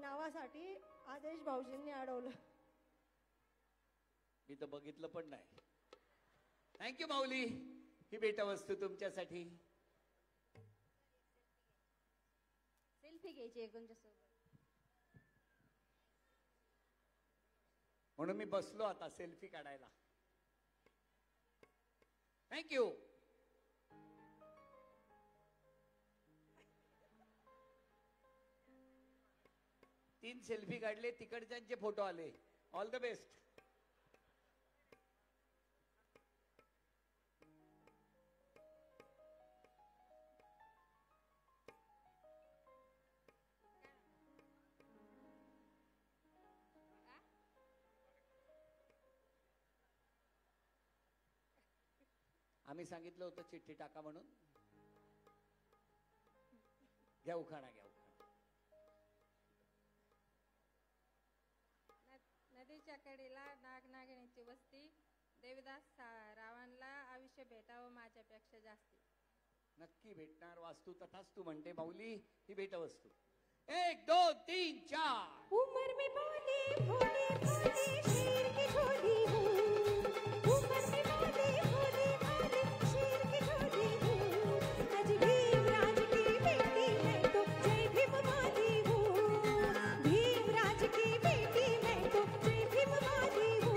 नावासाठी आदेश भाऊजींनी अडवलं. मी तर बघितलं पण नाही. थँक्यू माऊली. ही भेटवस्तू तुमच्यासाठी. सेल्फी घ्यायची आहे तुमच्यासोबत. म्हणून मी बसलो आता सेल्फी काढायला. थँक्यू. तीन सेल्फी काढले. तिकडच्यांचे फोटो आले. All the best. आम्ही सांगितलं होतं चिठ्ठी टाका म्हणून. घ्या उखाणा. घ्या उखाणा. नदीच्या कडेला नागनागिनीची वस्ती. देवदास रावांना आयुष्य भेटावं माझ्यापेक्षा जास्ती. नक्की भेटणार. वास्तू तथास्तू म्हणते माऊली. ही भेटवस्तू. 1 2 3 4. उमर में बोली भोली भोली शेर की झोली हूँ. उमर में बोली भोली भोली शेर की झोली हूँ. आज भीमराज की बेटी मैं तो जय भीम वाली हूँ. भीमराज की बेटी मैं तो जय भीम वाली हूँ.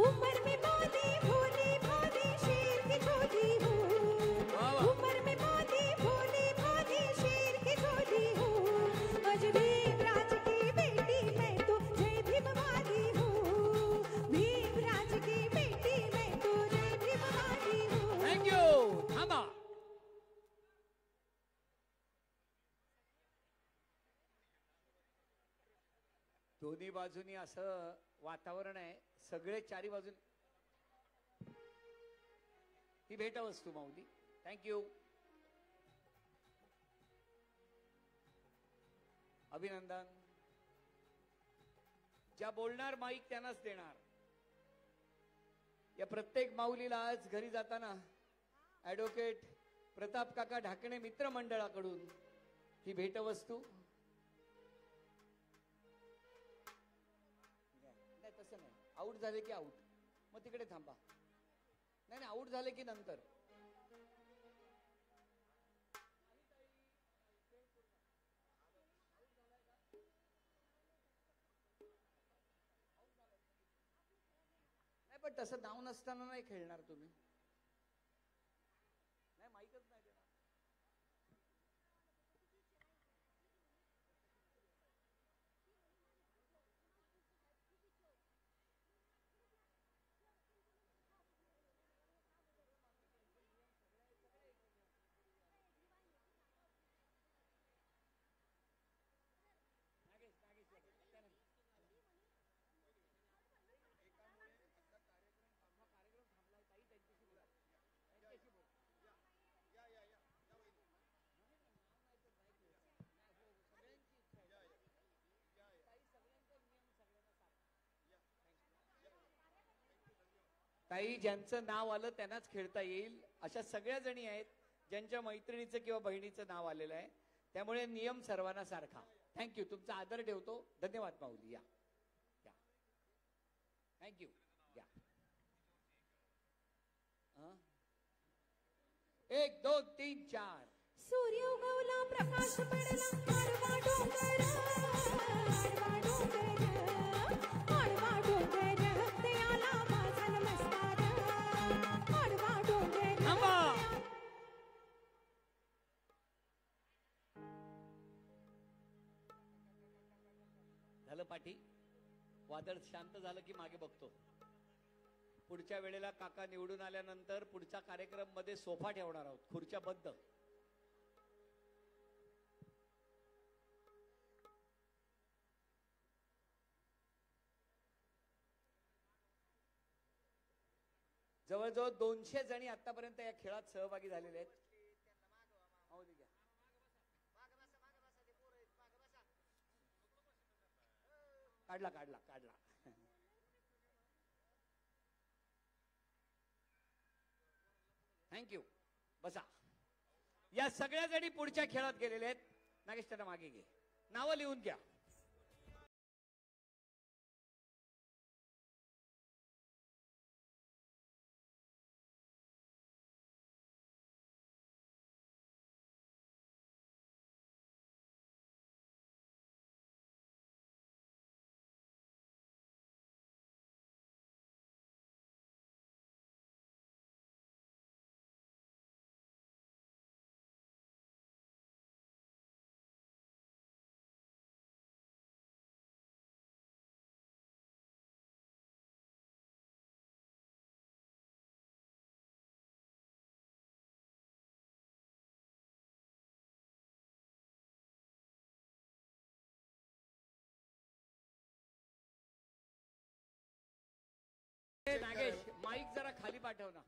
उमर में बोली भोली भोली शेर की झोली हूँ. उमर में बोली भोली भोली शेर की झोली हूँ. आज भीमराज की बेटी मैं तो जय भीम वाली हूँ. भीमराज की बेटी मैं तो जय भीम वाली हूँ. थँक्यू. थांबा. दोन्ही बाजूनी असं वातावरण आहे. सगळे चारी बाजून. ही भेटवस्तू माऊली. थँक्यू. अभिनंदन. ज्या बोलणार माईक त्यांनाच देणार. या प्रत्येक माऊलीला आज घरी जाताना ऍडव्होकेट प्रताप काका ढाकणे मित्र मंडळाकडून ही भेटवस्तू. नाही तसं नाही. आऊट झाले की आऊट. मग तिकडे थांबा. नाही आऊट झाले की नंतर. नाही पण तसं नाव नसताना नाही खेळणार तुम्ही. नाही माहीतच नाही देणार. काही ज्यांचं नाव आलं त्यांनाच खेळता येईल अशा सगळ्या जणी आहेत ज्यांच्या मैत्रिणीचं किंवा बहिणीचं नाव आलेलं आहे. त्यामुळे नियम सर्वांना सारखा. थँक्यू. तुमचा आदर ठेवतो. धन्यवाद माऊली. या या. थँक्यू. या. 1 2 3 4. सूर्य उगवला प्रकाश पडला आडवा डोंगर. आडवा डोंगर. आडवा डोंगर ते आला माझा नमस्कार. आडवा डोंगर. थांबा. झालं पाठी. वादळ शांत झालं की मागे बघतो. पुढच्या वेळेला काका निवडून आल्यानंतर पुढच्या कार्यक्रम मध्ये सोफा ठेवणार आहोत. खुर्च्या बद्द. जवळजवळ 200 जणी आतापर्यंत या खेळात सहभागी झालेले आहेत. काढला काढला काढला. थँक्यू. बसा. या सगळ्या जणी पुढच्या खेळात गेलेल्या आहेत. नागेश त्यांना मागे घे. नावं लिहून घ्या. नागेश माईक जरा खाली पाठव ना.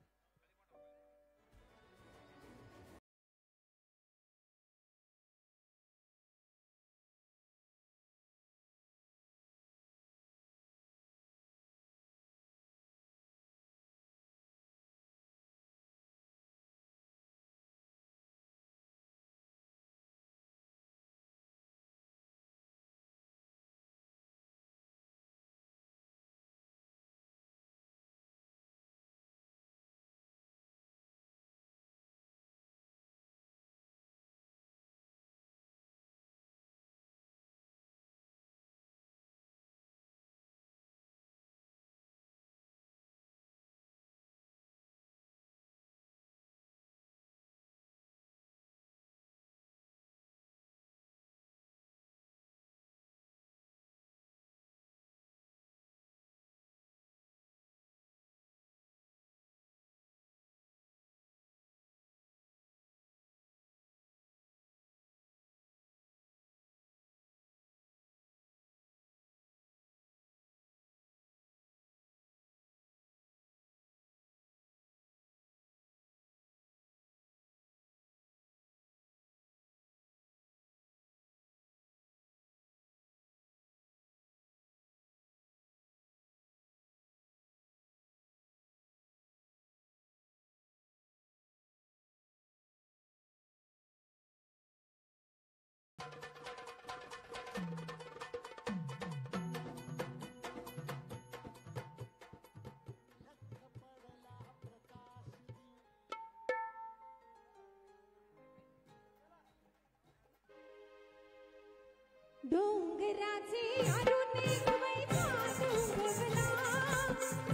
डोंगराचे अरुणे गवैचा डोंगवला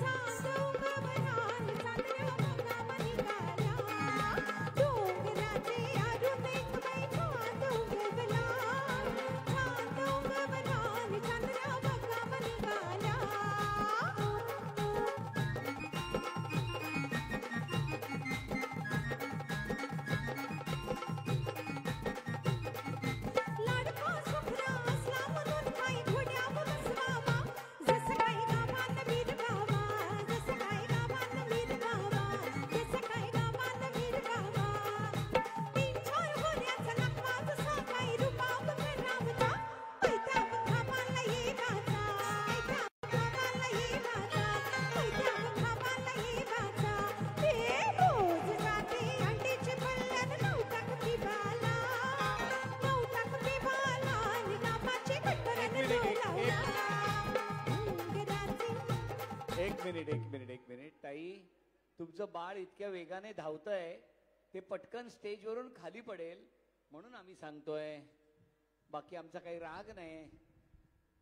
चांदोबवनान चांदण्या बघावा निघाला. डोंगराचे अरुणे गवैचा डोंगवला चांदोबवनान चांदण्या बघावा निघाला. लाडका सुखरा असला म्हणून काही घोड्यावर बसवावा. जसं काही गावात वीर गावा, जसं काही गावात वीर गावा, जसं काही गावात वीर गावा. 3-4 घोड्याचा नकवा जसा काही रुबाब करावता. पैठ्या बघावाला ये गाता, पैठ्या बघावाला ये गाता, पैठ्या बघावाला ये गाता. ते रोज जाते अंडीची पळ्यान 9 टाक पिबाला, 9 टाक पिबाला आणि गावाची कटकरन डोलावला. डोंगराचे एक मिनिट ताई, तुमचं बाळ इतक्या वेगाने धावतंय ते पटकन स्टेजवरून खाली पडेल म्हणून आम्ही सांगतोय. बाकी आमचा काही राग नाही.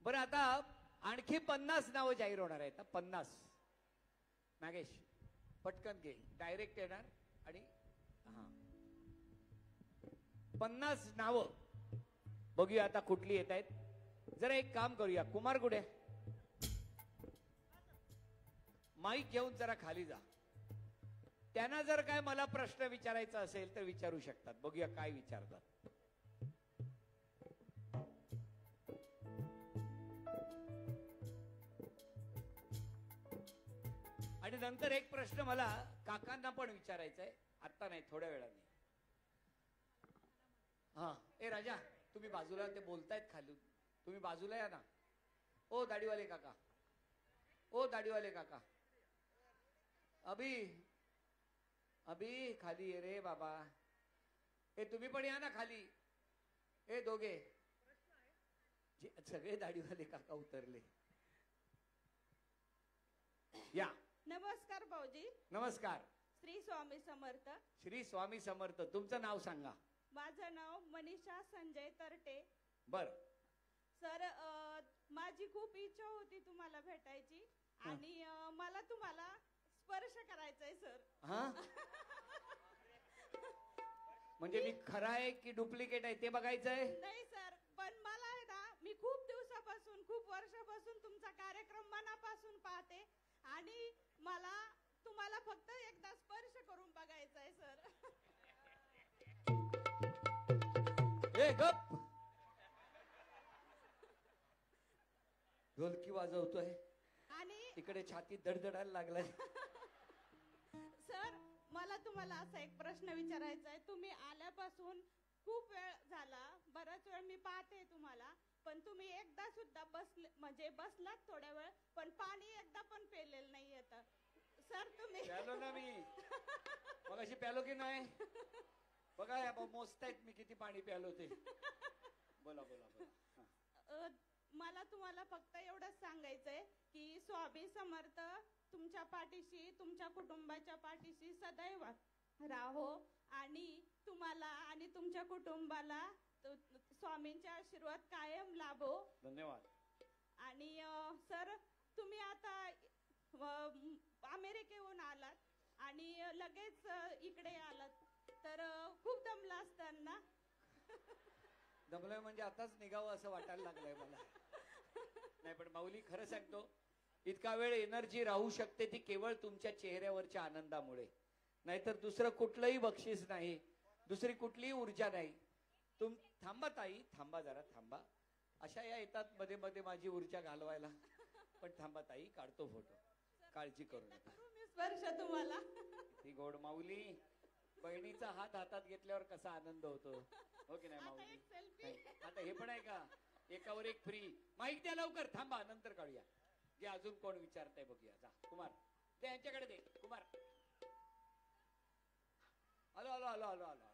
बरं, आता आणखी 50 नावं जाहीर होणार आहेत. 50. नागेश पटकन घे, डायरेक्ट येणार आणि हा 50 नावं बघूया आता कुठली येत आहेत. जरा एक काम करूया, कुमार कुठे? माईक घेऊन जरा खाली जा. त्यांना जर काय मला प्रश्न विचारायचा असेल तर विचारू शकतात. बघूया काय विचारतात. आणि आणि नंतर एक प्रश्न मला काकांना पण विचारायचा आहे, आत्ता नाही, थोड्या वेळाने. हा, ए राजा, तुम्ही बाजूला, ते बोलतायत खाली, तुम्ही बाजूला या ना. ओ दाढीवाले काका, ओ दाढीवाले काका, अभि अभि खाली ये रे बाबा. ए तुम्ही पण या ना खाली. ए दोघे, सगळे दाढीवाले काका उतरले. या. नमस्कार भाऊजी. नमस्कार. श्री स्वामी समर्थ. श्री स्वामी समर्थ. तुमचं नाव सांगा. माझं नाव मनीषा संजय तरटे. बर. सर, माझी खूप इच्छा होती तुम्हाला भेटायची आणि मला तुम्हाला स्पर्श करायचंय सर. हा, म्हणजे मी खरा आहे की डुप्लिकेट आहे ते बघायचंय? नाही सर, पण मला आहे ना, मी खूप दिवसापासून, खूप वर्षापासून तुमचा कार्यक्रम मनापासून पाहते आणि मला तुम्हाला फक्त एकदा स्पर्श करून बघायचंय सर. ए गप, ढोलकी वाजवतोय आणि इकडे छाती दडदडायला लागलाय. सर, मला तुम्हाला असा एक प्रश्न विचारायचा आहे. तुम्ही आल्यापासून खूप वेळ झाला, बराच वेळ मी पाहते तुम्हाला, पण तुम्ही एकदा सुद्धा बसले, म्हणजे बसलात थोड्या वेळ, पण पाणी एकदा पण पेलेलं नाही येतं सर. तुम्ही प्यालो ना मी, मग अशी प्यालो की नाही बघा, या मोजतायत मी किती पाणी प्यालो ते. बोला बोला बोला. मला तुम्हाला फक्त एवढंच सांगायचंय की स्वामी समर्थ तुमच्या पाठीशी, तुमच्या कुटुंबाच्या पाठीशी सदैव राहो आणि तुम्हाला आणि तुमच्या कुटुंबाला स्वामींचे आशीर्वाद कायम लाभो. धन्यवाद. आणि सर, तुम्ही आता अमेरिकेहून आलात आणि लगेच इकडे आलात, तर खूप दमला असताना. दमलोय म्हणजे आताच निघावं असं वाटायला लागलंय मला. नाही पण माऊली, खरं सांगतो, इतका वेळ एनर्जी राहू शकते ती केवळ तुमच्या चेहऱ्यावरच्या आनंदामुळे, नाहीतर दुसरं कुठलंही बक्षीस नाही, दुसरी कुठलीही ऊर्जा नाही. थांबा ताई, थांबा जरा, थांबा. अशा या येतात मध्ये मध्ये माझी ऊर्जा घालवायला, पण थांबा ताई, काढतो फोटो, काळजी करू नका. स्पर्श तुम्हाला. ती गोड माऊली, बहिणीचा हात हातात घेतल्यावर कसा आनंद होतो, हो की नाही माऊली? आता हे पण आहे का, एकावर एक फ्री? माईक द्या लवकर, थांबा नंतर काढूया. जे अजून कोण विचारताय बघूया. जा कुमार, ते यांच्याकडे दे. कुमार, आलो आलो आलो आलो आलो.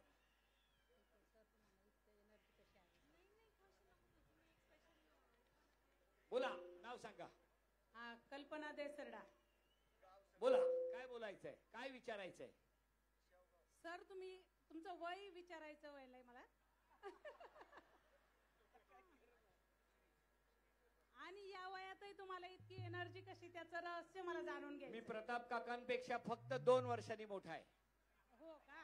बोला, नाव सांगा. कल्पना देसरडा. बोला, काय बोलायचंय, काय विचारायचंय? सर, तुम्ही तुमचं वय विचारायचं व्हायलंय मला. आणि या वयातही तुम्हाला इतकी एनर्जी कशी, त्याचं रहस्य मला जाणून घ्यायचं. मी प्रताप काकांपेक्षा फक्त 2 वर्षांनी मोठा आहे. हो का?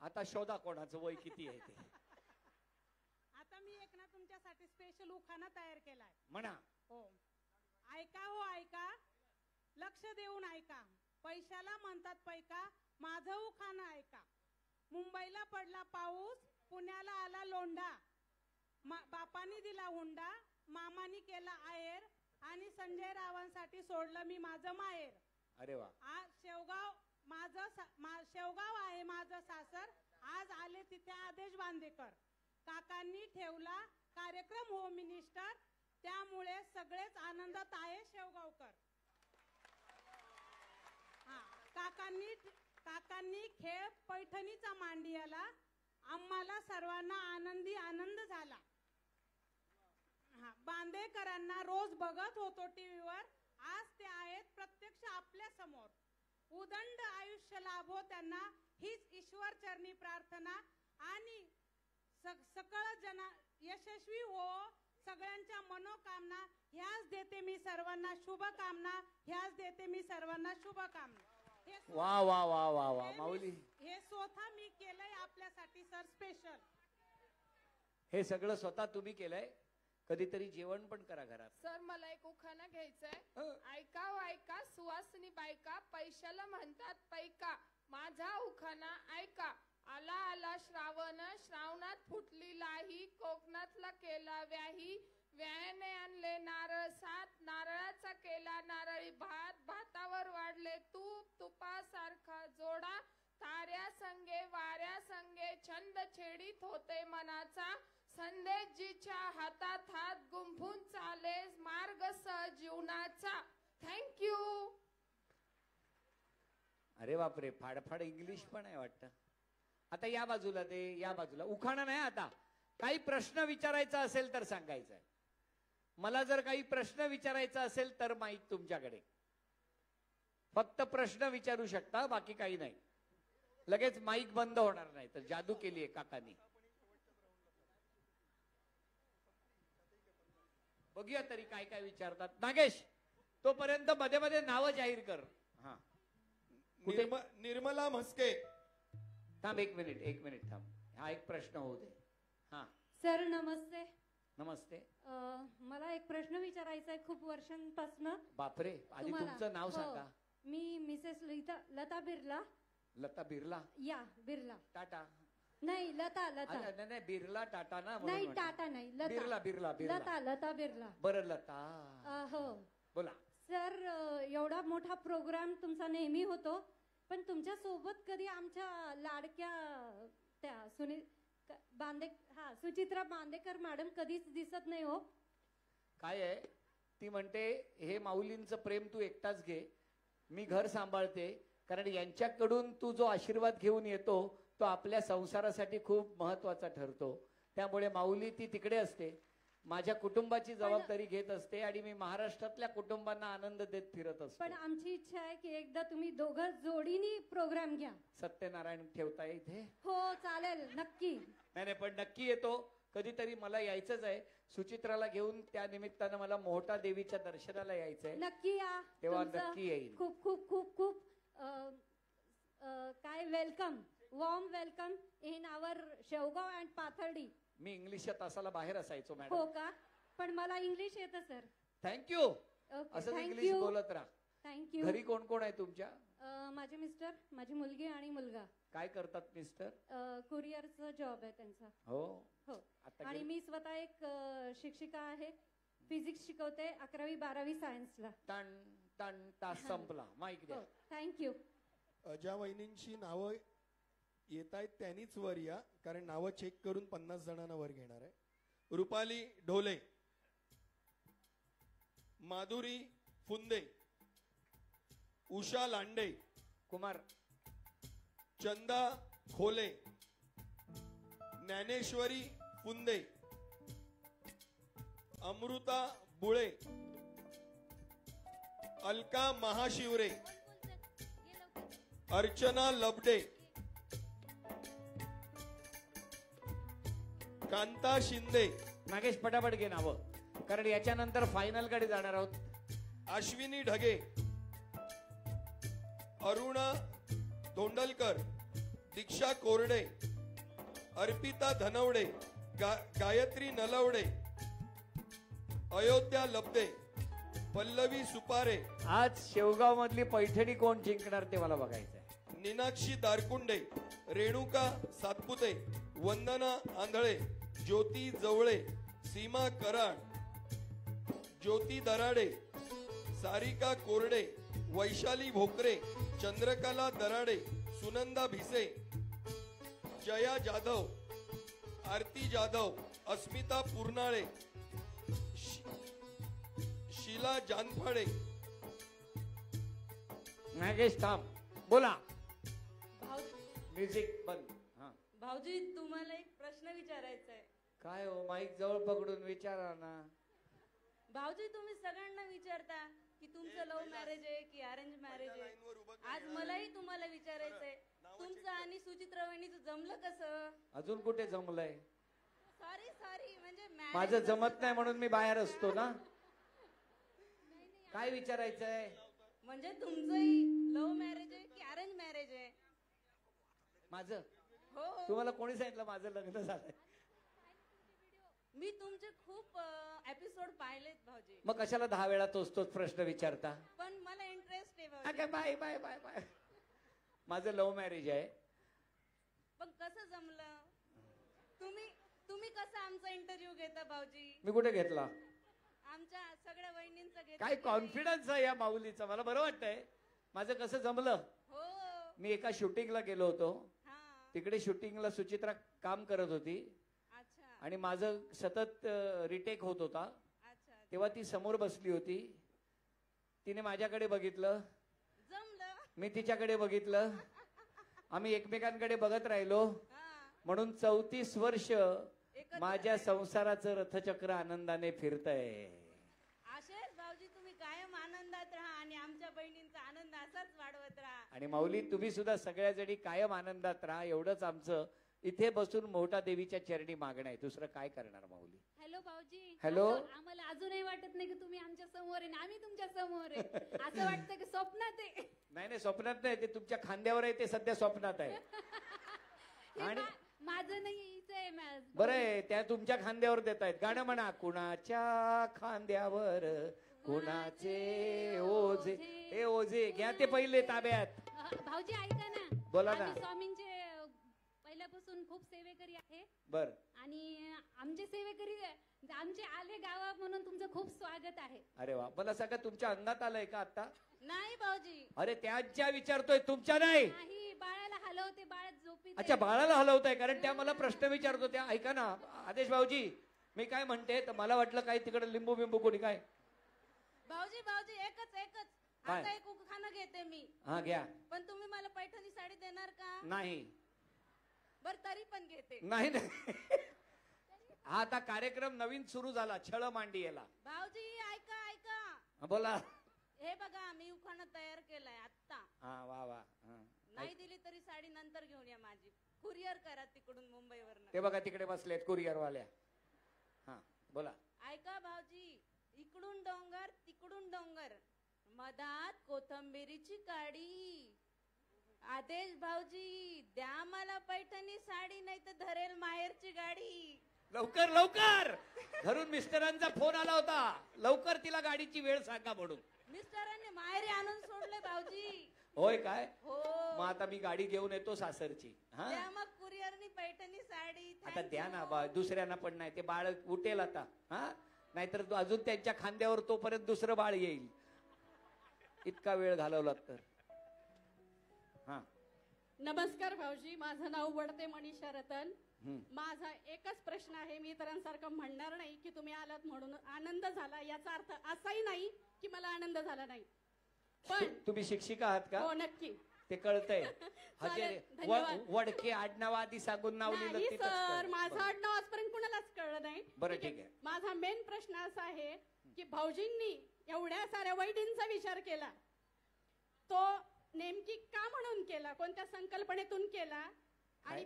आता शोधा कोणाचं वय किती आहे ते. आता मी एक ना तुमच्यासाठी स्पेशल उखाणा तयार केलाय. म्हणा. हो, ऐका हो ऐका, लक्ष देऊन ऐका, पैशाला म्हणतात पैका, माझं उखाणा ऐका. मुंबईला पडला पाऊस, पुण्याला आला लोंढा, बापानी दिला हुंडा, मामानी केला आहेर, आणि संजय रावांसाठी सोडलं मी माझं माहेर. अरे वा. आज शेवगाव आहे माझं सासर, आज आले तिथे आदेश बांदेकर. काकांनी ठेवला कार्यक्रम होम मिनिस्टर, त्यामुळे सगळेच आनंदात आहे शेवगावकर. काकांनी खेळ पैठणीचा मांडियाला, आम्हाला सर्वांना आनंदी आनंद झाला. बांदेकरांना रोज बघत होतो टीव्हीवर, आज ते आहेत प्रत्यक्ष आपल्या समोर. उदंड आयुष्य लाभो त्यांना, हीच ईश्वर चरणी प्रार्थना, आणि सकळ जना यशस्वी हो सगळ्यांच्या मनोकामना, ह्याच देते मी सर्वांना शुभकामना, ह्याच देते मी सर्वांना शुभकामना. वा वा वा वा वा माऊली, हे स्वतः मी केलंय आपल्यासाठी सर, स्पेशल. हे सगळं स्वतः तुम्ही केलंय? कधीतरी जेवण पण करा घरात. सर, मला एक उखाणा घ्यायचंय. ऐका हो ऐका, सुवासिनी बायका, पैशाला म्हणतात पैका, माझा उखाणा ऐका. आला आला श्रावण, श्रावणात फुटली लाही, कोकणातला केला व्याही, व्यायाने आणले नारळ सात, नारळाचा केला नारळी भात, भातावर वाढले छंद छेडीत होते मनाचा, संदेशजीच्या हातात हात गुंफून चाले मार्ग सहज जीवनाचा. थँक्यू. अरे बापरे, फाडफाड इंग्लिश पण आहे वाटतं. आता या बाजूला ते, या बाजूला उखाणा नाही. आता काही प्रश्न विचारायचा असेल तर सांगायचं. मला जर काही प्रश्न विचारायचा असेल तर माईक तुमच्याकडे. फक्त प्रश्न विचारू शकता, बाकी काही नाही. लगेच माईक बंद होणार नाही, तर जादू केली आहे काकांनी. बघूया तरी काय काय विचारतात. नागेश, तोपर्यंत मध्ये मध्ये नावं जाहीर कर. हा, निर्मला म्हस्के. थांब एक मिनिट थांब. हा एक प्रश्न होऊ दे. हा सर नमस्ते. नमस्ते. मला एक प्रश्न विचारायचा आहे खूप वर्षांपासून. बापरे, आधी तुमचं नाव सांगा. मी मिसेस लता बिर्ला. लता बिर्ला? या बिर्ला. टाटा नाही, लता. नाही, बिर्ला टाटा ना. नाही, टाटा नाही, लता. बिर्ला. लता बिर्ला. बरं, लता. हो बोला. सर, एवढा मोठा प्रोग्राम तुमचा नेहमी होतो, पण तुमच्या सोबत कधी आमच्या लाडक्या त्या सुचित्रा बांदेकर मॅडम कधीच दिसत नाही हो. काय आहे, ती म्हणते हे माऊलींचं प्रेम तू एकटाच घे, मी घर सांभाळते. कारण यांच्याकडून तू जो आशीर्वाद घेऊन येतो तो आपल्या संसारासाठी खूप महत्वाचा ठरतो. त्यामुळे माऊली ती तिकडे असते, माझ्या कुटुंबाची जबाबदारी घेत असते आणि मी महाराष्ट्रातल्या कुटुंबांना आनंद देत फिरत असतो. पण आमची इच्छा आहे की एकदा तुम्ही दोघं जोडीनी प्रोग्राम घ्या. सत्यनारायण ठेवता इथे? हो चालेल, नक्की. नाही, पण नक्की येतो. कधीतरी मला यायचंच आहे सुचित्राला घेऊन. त्या निमित्तानं मला मोहटा देवीच्या दर्शनाला यायचंय. नक्की या. तेव्हा नक्की येईल. खूप खूप खूप खूप काय welcome, warm welcome in our Shevgaon and Pathardi. मी इंग्लिश तासाला बाहेर असायचो मॅडम. हो का? पण मला इंग्लिश येतं सर. थँक्यू. असं इंग्लिश बोलत राहा. थँक्यू. घरी कोण कोण आहे तुमच्या? माझे मिस्टर, माझी मुलगी आणि मुलगा. काय करतात मिस्टर? कुरिअरचा जॉब आहे त्यांचा. हो हो. आणि मी स्वतः एक शिक्षिका आहे. फिजिक्स शिकवते 11वी 12वी सायन्सला. तास संपला. माईक द्या. थँक्यू. ज्या वहिनींची नावं येत आहेत त्यांनीच वर या, कारण नावं चेक करून 50 जणांना वर घेणार आहे. रुपाली ढोले, माधुरी फुंदे, उषा लांडे, कुमार, चंदा खोले, ज्ञानेश्वरी फुंदे, अमृता बुळे, अलका महाशिवरे, अर्चना लबडे, कांता शिंदे. नागेश पटापट घे नावं, कारण याच्यानंतर फायनल कडे जाणार आहोत. अश्विनी ढगे, अरुणा धोंडलकर, दीक्षा कोरडे, अर्पिता धनवडे, गायत्री नलवडे, अयोध्या लबदे, पल्लवी सुपारे. आज शेवगाव मधली पैठणी कोण जिंकणार ते मला बघायचंय. मीनाक्षी दारकुंडे, रेणुका सातपुते, वंदना आंधळे, ज्योती जवळे, सीमा कराड, ज्योती दराडे, सारिका कोरडे, वैशाली भोकरे, चंद्रकला दराडे, सुनंदा भिसे, जया जाधव, आरती जाधव, अस्मिता पूर्णाळे, शीला जानफाडे. नागेश थांब, बोला. म्युझिक बंद. भाऊजी, तुम्हाला एक प्रश्न विचारायचा आहे. काय हो, माईक जवळ पकडून विचारा ना. भाऊजी, तुम्ही सगळ्यांना विचारता की तुमचं लव्ह मॅरेज आहे की अरेंज मॅरेज आहे. आज मलाही तुम्हाला विचारायचंय, तुमचं आणि सुचित्रा वहिनीचं जमलं कसं? अजून कुठे जमलंय? सॉरी म्हणजे माझं जमत नाही म्हणून मी बाहेर असतो ना. काय विचारायचंय? म्हणजे तुमचंही लव्ह मॅरेज आहे की अरेंज मॅरेज आहे? माझं? हो. तुम्हाला कोणी सांगितलं माझं लग्न झालंय? मी तुमचे खूप एपिसोड पाहिलेत भाऊजी. मग कशाला 10 वेळा तोच प्रश्न विचारता? पण मला इंटरेस्ट आहे भाऊजी. Bye bye bye bye. माझं लव्ह मॅरेज आहे. पण कसं जमलं? तुम्ही कसं आमचा इंटरव्ह्यू घेता भाऊजी? मी कुठे घेतला? आमच्या सगळ्या वहिनींचा घेता. काय कॉन्फिडन्स आहे या माऊलीचा, मला बरं वाटतंय. माझं कसं जमलं? हो. मी एका शूटिंगला गेलो होतो, तिकडे शूटिंगला सुचित्रा काम करत होती आणि माझं सतत रिटेक होत होता. तेव्हा ती समोर बसली होती. तिने माझ्याकडे बघितलं, मी तिच्याकडे बघितलं, आम्ही एकमेकांकडे बघत राहिलो. म्हणून 34 वर्ष माझ्या संसाराचं रथचक्र आनंदाने फिरतंय. असेच भाऊजी तुम्ही कायम आनंदात राहा आणि आमच्या बहिणींचा आनंद असाच वाढवत राहा. आणि माऊली तुम्ही सुद्धा सगळ्या जणी कायम आनंदात राहा, एवढंच आमचं इथे बसून मोठा देवीच्या चरणी मागणं आहे. दुसरं काय करणार माऊली. हॅलो भाऊजी. हॅलो. आम्हाला अजूनही वाटत नाही की तुम्ही आमच्या समोर आहे आणि आम्ही तुमच्या समोर आहे. असं वाटतं की स्वप्नात आहे. नाही स्वप्नात नाही, ते तुमच्या खांद्यावर आहे, ते सध्या स्वप्नात आहे. आणि माझं नाही हिचं आहे बरं आहे, त्या तुमच्या खांद्यावर देत आहेत. गाणं म्हणा. कुणाच्या खांद्यावर कुणाचे ओझे. हे ओझे घ्या ते पहिले ताब्यात. भाऊजी ऐका ना. बोला ना. आम्ही स्वामींचे पहिल्यापासून खूप सेवेकरी आहे. बर. आणि आमचे सेवेकरी आमचे आले गावा म्हणून तुमचं खूप स्वागत आहे. अरे वा. मला सगळं तुमच्या अंगात आलंय का आता. नाही भाऊजी. अरे त्यांच्या विचारतोय, तुमच्या नाही. नाही बाळाला हलवते, बाळ झोपी. अच्छा बाळाला हलवताय, कारण त्या मला प्रश्न विचारतो त्या. ऐका ना आदेश भाऊजी, मी काय म्हणते तर मला वाटलं काय तिकडे लिंबू बिंबू कोणी काय. भाऊजी एकच काय? आता एक उखाणं घेते मी. हा घ्या. पण तुम्ही मला पैठणी साडी देणार का. नाही. बर तरी पण घेते. नाही हा आता कार्यक्रम नवीन सुरू झाला, छळ मांडी याला. भाऊजी ऐका. बोला. हे बघा मी उखाणं तयार केलंय आता. हा वा वा. नाही दिली तरी साडी नंतर घेऊन या माझी. कुरिअर करा तिकडून मुंबईवर. ते बघा तिकडे बसलेत कुरिअर वाल्या. हा बोला. ऐका भाऊजी. इकडून डोंगर तिकडून डोंगर, मधात कोथंबिरीची काडी. आदेश भाऊजी द्या मला पैठणी साडी, नाही तर धरेल माहेरची गाडी. लवकर लवकर. घरून मिस्टरांचा फोन आला होता, लवकर तिला गाडीची वेळ सांगा म्हणून. मिस्टरांनी माहेरी आणून सोडले भाऊजी. होय काय. हो. मग आता मी गाडी घेऊन येतो सासरची. हा द्या मग कुरिअरनी पैठणी साडी. आता द्या ना बा. दुसऱ्यांना पण नाही, ते बाळ उठेल आता. हा नाहीतर अजून त्यांच्या खांद्यावर तोपर्यंत दुसरं बाळ येईल. इतका वेळ घालवला तर. हा नमस्कार भाऊजी, माझं नाव वडते मनीषा रतन. माझा एकच प्रश्न आहे. मी इतरांसारखं म्हणणार नाही की तुम्ही आलात म्हणून आनंद झाला, याचा अर्थ असाही नाही की मला आनंद झाला नाही. पण तुम्ही शिक्षिका आहात का. हो नक्की. ते कळतंय. चालेल, धन्यवाद. वडके आडनाव आधी सांगून नाव लिहिलं नाही ते सर, माझं आडनाव आजपर्यंत कुणालाच कळलं नाही. बरं ठीक आहे. माझा मेन प्रश्न असा आहे की भाऊजींनी एवढ्या साऱ्या वैदींचा विचार केला, तो नेमकी का म्हणून केला, कोणत्या संकल्पनेतून केला. आणि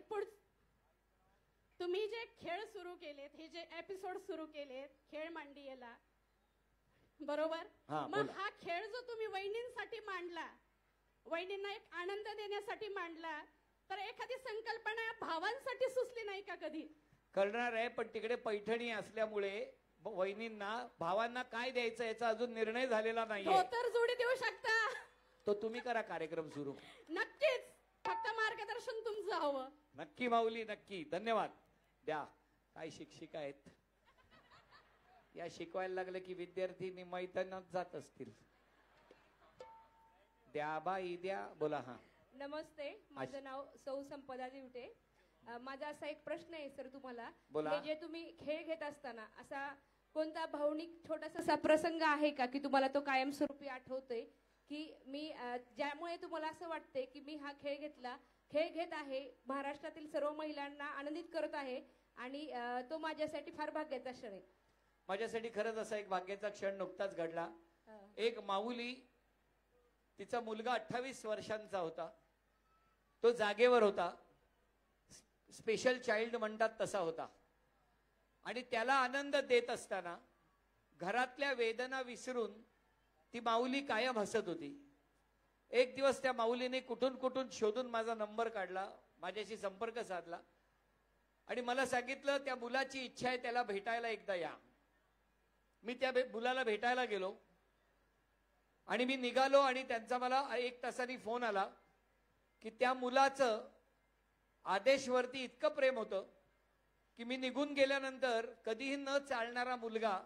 तुम्ही जे खेळ सुरू केलेत, हे जे एपिसोड सुरू केलेत खेळ मांडियेला, बरोबर. मग हा खेळ जो तुम्ही वहिनींसाठी मांडला, वहिनींना एक आनंद देण्यासाठी मांडला, तर एखादी संकल्पना भावांसाठी सुचली नाही का कधी. करणार आहे, पण तिकडे पैठणी असल्यामुळे वहिनींना भावांना काय द्यायचं याचा अजून निर्णय झालेला नाहीये. तर जोडी देऊ शकता. तो तुम्ही करा कार्यक्रम सुरू. नक्कीच. फक्त मार्गदर्शन तुमचं हवं. नक्की माऊली नक्की. धन्यवाद. द्या. काय शिक्षिका आहेत या. शिकवायला लागलं की विद्यार्थी मैदानात जात असतील. द्या बाई द्या. बोला. हा नमस्ते, माझं नाव सौ संपदा दिवटे. माझा असा एक प्रश्न आहे सर तुम्हाला. बोला. हे जे तुम्ही खेळ घेत असताना असा कोणता भावनिक छोटासा प्रसंग आहे का की तुम्हाला तो कायमस्वरूपी आठवतोय, की मी ज्यामुळे तुम्हाला असं वाटतंय की मी हा खेळ घेत आहे, महाराष्ट्रातील सर्व महिलांना आनंदित करत आहे आणि तो माझ्यासाठी फार भाग्याचा क्षण आहे. माझ्यासाठी खरंच असा एक भाग्याचा क्षण नुकताच घडला. एक माऊली, तिचा मुलगा 28 वर्षांचा होता, तो जागेवर होता, स्पेशल चाइल्ड म्हणतात तसा होता. आणि त्याला आनंद देत असताना घरातल्या वेदना विसरून ती माऊली कायम हसत होती. एक दिवस त्या माऊलीने कुठून कुठून शोधून माझा नंबर काढला, माझ्याशी संपर्क साधला आणि मला सांगितलं त्या मुलाची इच्छा आहे त्याला भेटायला एकदा या. मी त्या मुलाला भेटायला गेलो आणि मी निघालो आणि त्यांचा मला 1 तासांनी फोन आला की त्या मुलाचं आदेशवरती इतकं प्रेम होतं की मी निघून गेल्यानंतर कधीही न चालणारा मुलगा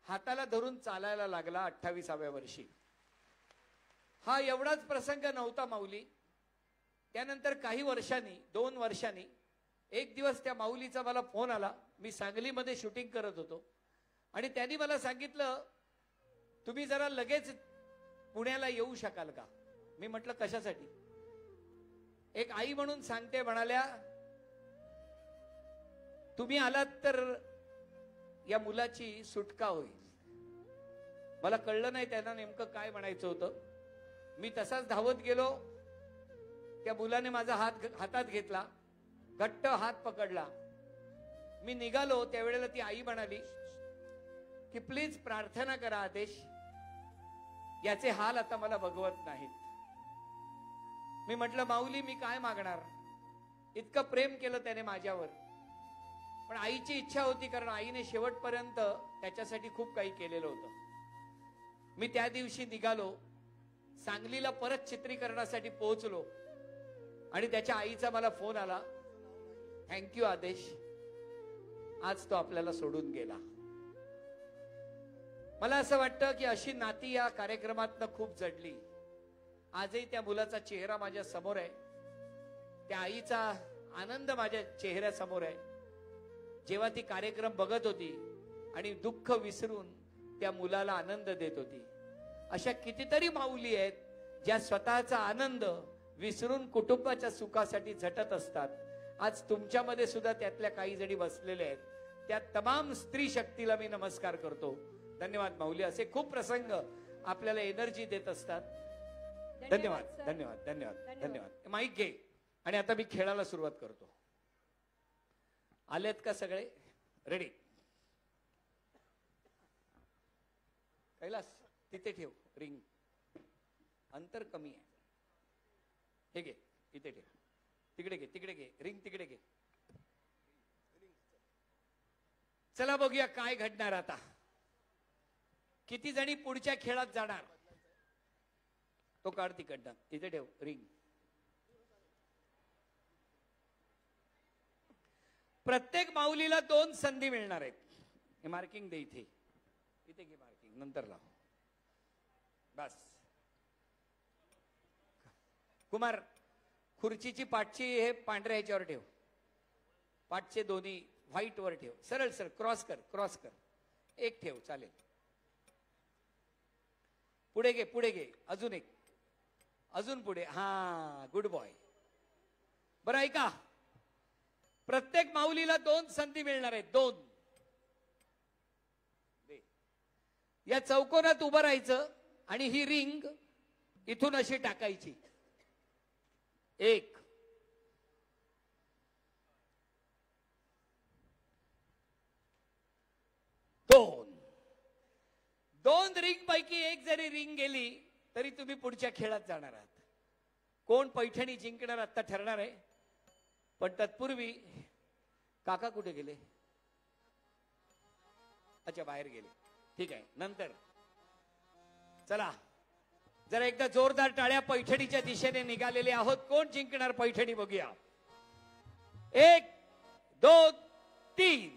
हाताला धरून चालायला लागला 28व्या वर्षी. हा एवढाच प्रसंग नव्हता माऊली. त्यानंतर काही वर्षांनी 2 वर्षांनी एक दिवस त्या माऊलीचा मला फोन आला. मी सांगलीमध्ये शूटिंग करत होतो आणि त्यांनी मला सांगितलं, तुम्ही जरा लगेच पुण्याला येऊ शकाल का? मी म्हटलं कशासाठी? एक आई म्हणून सांगते, म्हणाल्या तुम्ही आलात तर या मुलाची सुटका होईल. मला कळलं नाही त्यांना नेमकं काय म्हणायचं होतं. मी तसाच धावत गेलो. त्या मुलाने माझा हातात घेतला, घट्ट हात पकडला. मी निघालो त्यावेळेला ती आई म्हणाली की प्लीज प्रार्थना करा आदेश, याचे हाल आता मला बघवत नाहीत. मी म्हटलं माऊली मी काय मागणार, इतकं प्रेम केलं त्याने माझ्यावर. पण आईची इच्छा होती, कारण आईने शेवटपर्यंत त्याच्यासाठी खूप काही केलेलं होतं. मी त्या दिवशी निघालो, सांगलीला परत चित्रीकरणासाठी पोहोचलो आणि त्याच्या आईचा मला फोन आला, थँक्यू आदेश, आज तो आपल्याला सोडून गेला. मला असं वाटतं की अशी नाती या कार्यक्रमातनं खूप जडली. आजही त्या मुलाचा चेहरा माझ्या समोर आहे, त्या आईचा आनंद माझ्या चेहऱ्यासमोर आहे. जेव्हा ती कार्यक्रम बघत होती आणि दुःख विसरून त्या मुलाला आनंद देत होती. अशा कितीतरी माऊली आहेत ज्या स्वतःचा आनंद विसरून कुटुंबाच्या सुखासाठी झटत असतात. आज तुमच्यामध्ये सुद्धा त्यातल्या काही जणी बसलेल्या आहेत. त्या तमाम स्त्री शक्तीला मी नमस्कार करतो. धन्यवाद माऊली. असे खूप प्रसंग आपल्याला एनर्जी देत असतात. धन्यवाद धन्यवाद धन्यवाद धन्यवाद. माईक घे आणि आता मी खेळाला सुरुवात करतो. आलेत का सगळे? रेडी? कैलास तिथे ठेव रिंग, अंतर कमी आहे. हे घे, इथे ठेव. तिकडे घे, तिकडे घे रिंग, तिकडे घे. चला बघूया काय घडणार आता. किती जणी पुढच्या खेळात जाणार? तो काढ तिकडनं, तिथे ठेव रिंग. प्रत्येक माऊलीला 2 संधी मिळणार आहेत. हे मार्किंग दे इथे, इथे घे मार्किंग, नंतर लाव. बस कुमार, खुर्चीची पाठची हे पांढऱ्या ह्याच्यावर ठेव, पाठचे दोन्ही व्हाईट वर ठेव. सरळ सरळ क्रॉस कर, क्रॉस कर. एक ठेव चालेल. पुढे घे, पुढे घे, अजून एक, अजून पुढे. हा गुड बॉय. बरं ऐका, प्रत्येक माऊलीला 2 संधी मिळणार आहेत. 2. या चौकोनात उभं राहायचं आणि ही रिंग इथून अशी टाकायची. 1 2 2 रिंग पैकी एक जरी रिंग गेली तरी तुम्ही पुढच्या खेळात जाणार आहात. कोण पैठणी जिंकणार आता ठरणार आहे. पण तत्पूर्वी काका कुठे गेले? अच्छा बाहेर गेले. ठीक आहे, नंतर. चला जरा एकदा जोरदार टाळ्या. पैठणीच्या दिशेने निघालेले आहोत. कोण जिंकणार पैठणी बघूया. 1 2 3.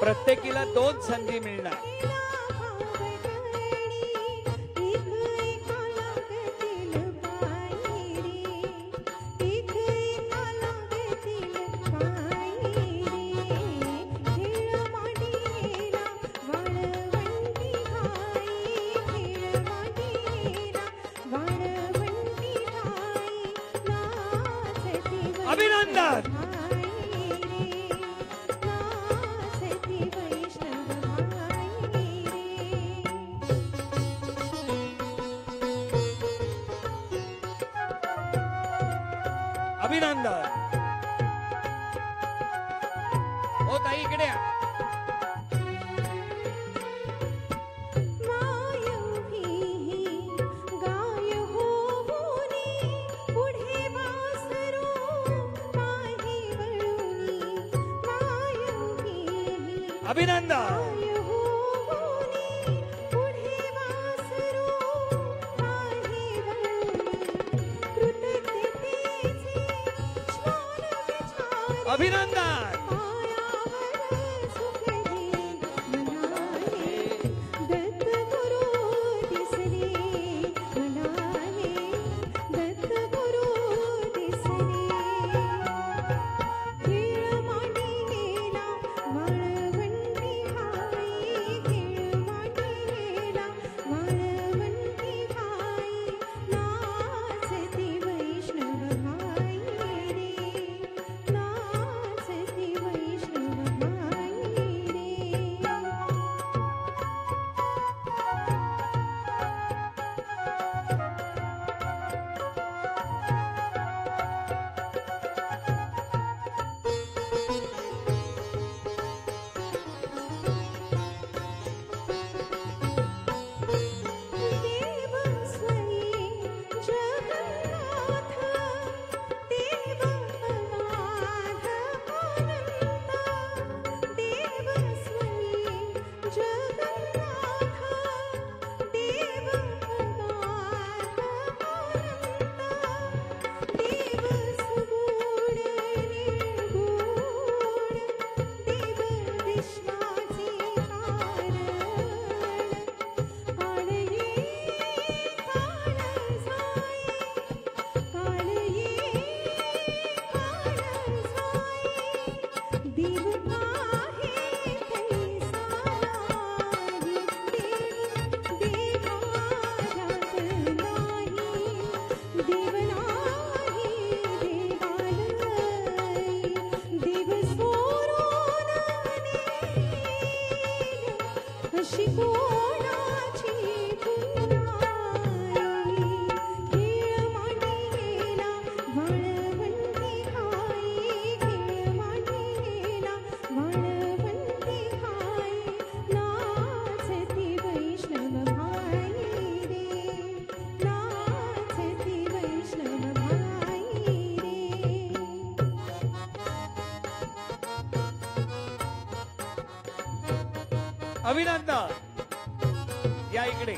प्रत्येकीला 2 संधी मिळणार. अभिनंदन. अभिनंदन. हो ताई इकडे या. अभिनंदन. अभिनंदन. अभिनंदन. या इकडे.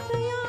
तया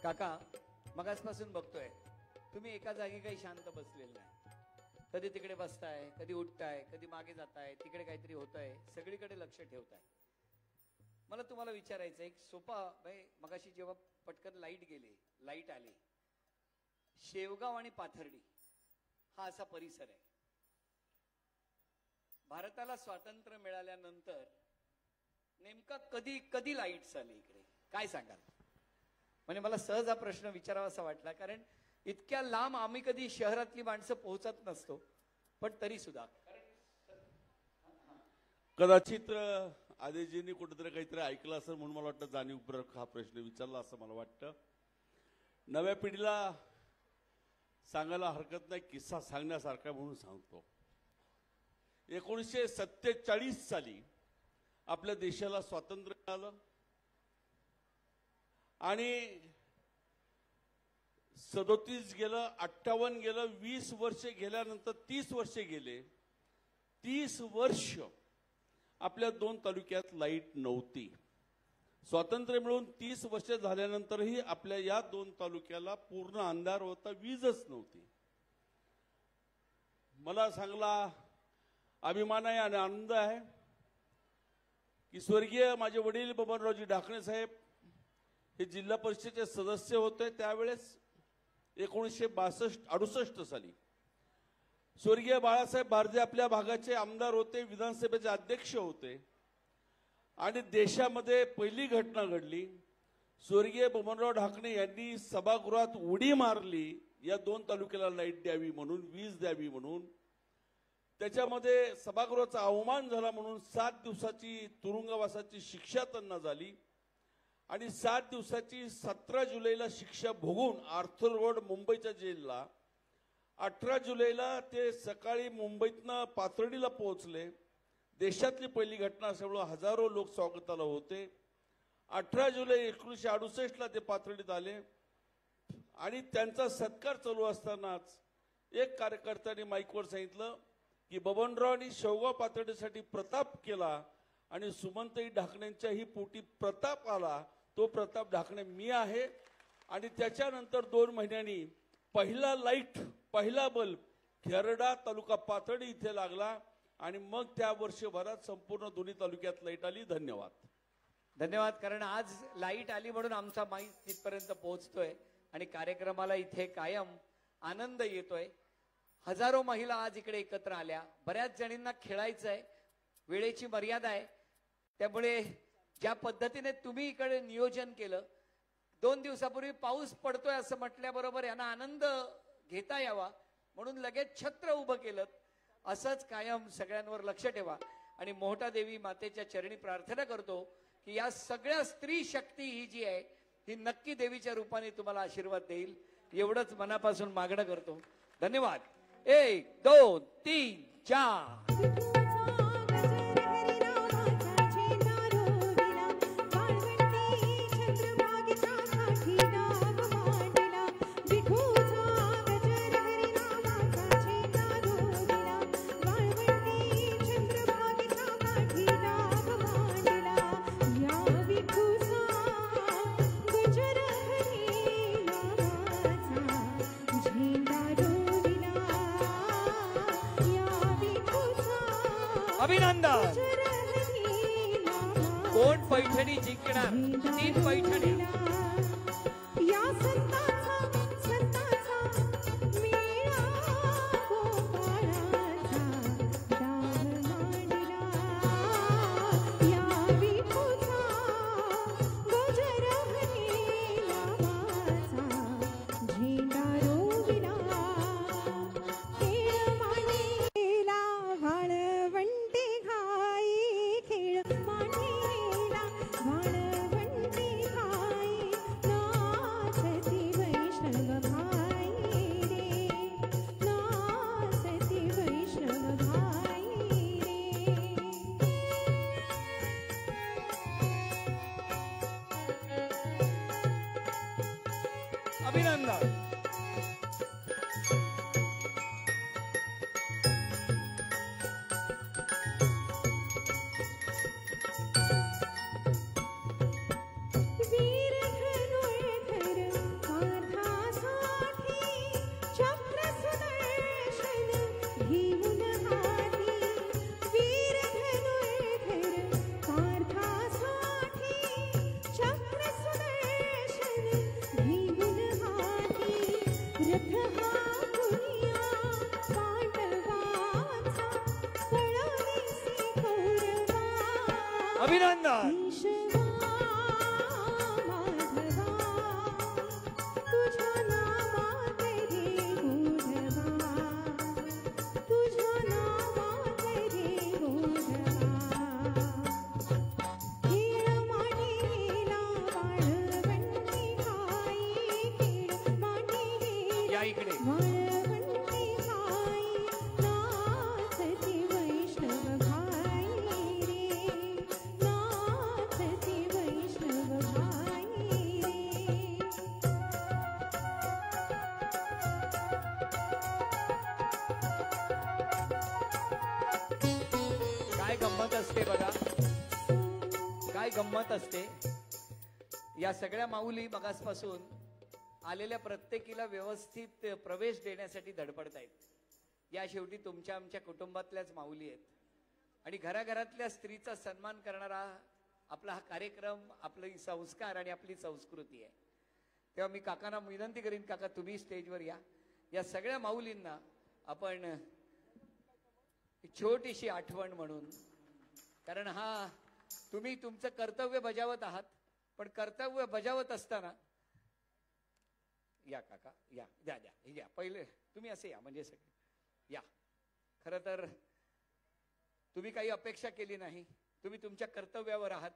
काका मगासपासून बघतोय तुम्ही एका जागी काही शांत बसलेले नाही. कधी तिकडे बसताय, कधी उठताय, कधी मागे जाताय, तिकडे काहीतरी होतंय, सगळीकडे लक्ष ठेवताय. मला तुम्हाला विचारायचं एक सोपा मगाशी जेव्हा पटकन लाईट आली, शेवगाव आणि पाथर्डी हा असा परिसर आहे. भारताला स्वातंत्र्य मिळाल्यानंतर नेमका कधी लाईट्स आली इकडे, काय सांगाल? म्हणजे मला सहज हा प्रश्न विचारावा असा वाटला, कारण इतक्या लांब आम्ही कधी शहरातली माणसं पोहोचत नसतो, पण तरी सुद्धा कदाचित आदेजींनी कुठेतरी काहीतरी ऐकलं असेल म्हणून मला वाटतं जाणीवपूर्वक हा प्रश्न विचारला असं मला वाटतं. नव्या पिढीला सांगायला हरकत नाही, किस्सा सांगण्यासारखा म्हणून सांगतो. 1947 साली आपल्या देशाला स्वातंत्र्य मिळालं आणि 37 गेलं, 58 गेलं, 20 वर्षे गेल्यानंतर 30 वर्षे गेले. 30 वर्ष आपल्या 2 तालुक्यात लाईट नव्हती. स्वातंत्र्य मिळून 30 वर्ष झाल्यानंतरही आपल्या या 2 तालुक्याला पूर्ण अंधार होता, वीजच नव्हती. मला चांगला अभिमान आहे आणि आनंद आहे की स्वर्गीय माझे वडील बबनरावजी ढाकणे साहेब हे जिल्हा परिषदेचे सदस्य होते. त्यावेळेस 1962-68 साली स्वर्गीय बाळासाहेब भारदे आपल्या भागाचे आमदार होते, विधानसभेचे अध्यक्ष होते आणि देशामध्ये पहिली घटना घडली. स्वर्गीय बबनराव ढाकणे यांनी सभागृहात उडी मारली या 2 तालुक्याला लाईट द्यावी म्हणून, वीज द्यावी म्हणून. त्याच्यामध्ये सभागृहाचा अवमान झाला म्हणून 7 दिवसाची तुरुंगवासाची शिक्षा त्यांना झाली आणि 7 दिवसाची 17 जुलैला शिक्षा भोगून आर्थर रोड मुंबईच्या जेलला, 18 जुलैला ते सकाळी मुंबईतनं पाथर्डीला पोहोचले. देशातली पहिली घटना असल्यामुळे हजारो लोक स्वागताला होते. 18 जुलै 1968ला ते पाथर्डीत आले आणि त्यांचा सत्कार चालू असतानाच एक कार्यकर्त्याने माईकवर सांगितलं की बबनरावांनी शेवगाव पाथर्डीसाठी प्रताप केला आणि सुमनताई ढाकणेंच्याही पोटी प्रताप आला, तो प्रताप ढाकणे मी आहे. आणि त्याच्यानंतर 2 महिन्यांनी पहिला बल्ब खेरडा तालुका पाथर्डी इथे लागला आणि मग त्या वर्षभरात संपूर्ण दोन्ही तालुक्यात लाईट आली. धन्यवाद. धन्यवाद. कारण आज लाईट आली म्हणून आमचा माईक तिथपर्यंत पोहोचतोय आणि कार्यक्रमाला इथे कायम आनंद येतोय. हजारो महिला आज इकडे एकत्र आल्या. बऱ्याच जणींना खेळायचं आहे, वेळेची मर्यादा आहे, त्यामुळे ज्या पद्धतीने तुम्ही इकडे नियोजन केलं, 2 दिवसापूर्वी पाऊस पडतोय असं म्हटल्याबरोबर यांना आनंद घेता यावा म्हणून लगेच छत्र उभं केलं. असंच कायम सगळ्यांवर लक्ष ठेवा आणि मोहटा देवी मातेच्या चरणी प्रार्थना करतो की या सगळ्या स्त्री शक्ती ही जी आहे ही नक्की देवीच्या रूपाने तुम्हाला आशीर्वाद देईल, एवढंच मनापासून मागणं करतो. धन्यवाद. 1 2 3 4 अभिनंदन. कोण पैठणी जिंकणार? 3 पैठणी. अभिनंदन. अभिनंदन. या इकडे. काय गंमत असते बघा, काय गंमत असते. या सगळ्या माऊली मगासपासून आलेल्या प्रत्येकीला व्यवस्थित प्रवेश देण्यासाठी धडपडतायत. या शेवटी तुमच्या आमच्या कुटुंबातल्याच माऊली आहेत आणि घराघरातल्या स्त्रीचा सन्मान करणारा आपला हा कार्यक्रम, आपले संस्कार आणि आपली संस्कृती आहे. तेव्हा मी काकांना विनंती करीन, काका तुम्ही स्टेजवर या. या सगळ्या माऊलींना आपण छोटीशी आठवण म्हणून, कारण हा तुम्ही तुमचं कर्तव्य बजावत आहात, पण कर्तव्य बजावत असताना या काका या, द्या द्या या, पहिले तुम्ही असे या, म्हणजे सगळे या. खरं तर तुम्ही काही अपेक्षा केली नाही, तुम्ही तुमच्या कर्तव्यावर आहात.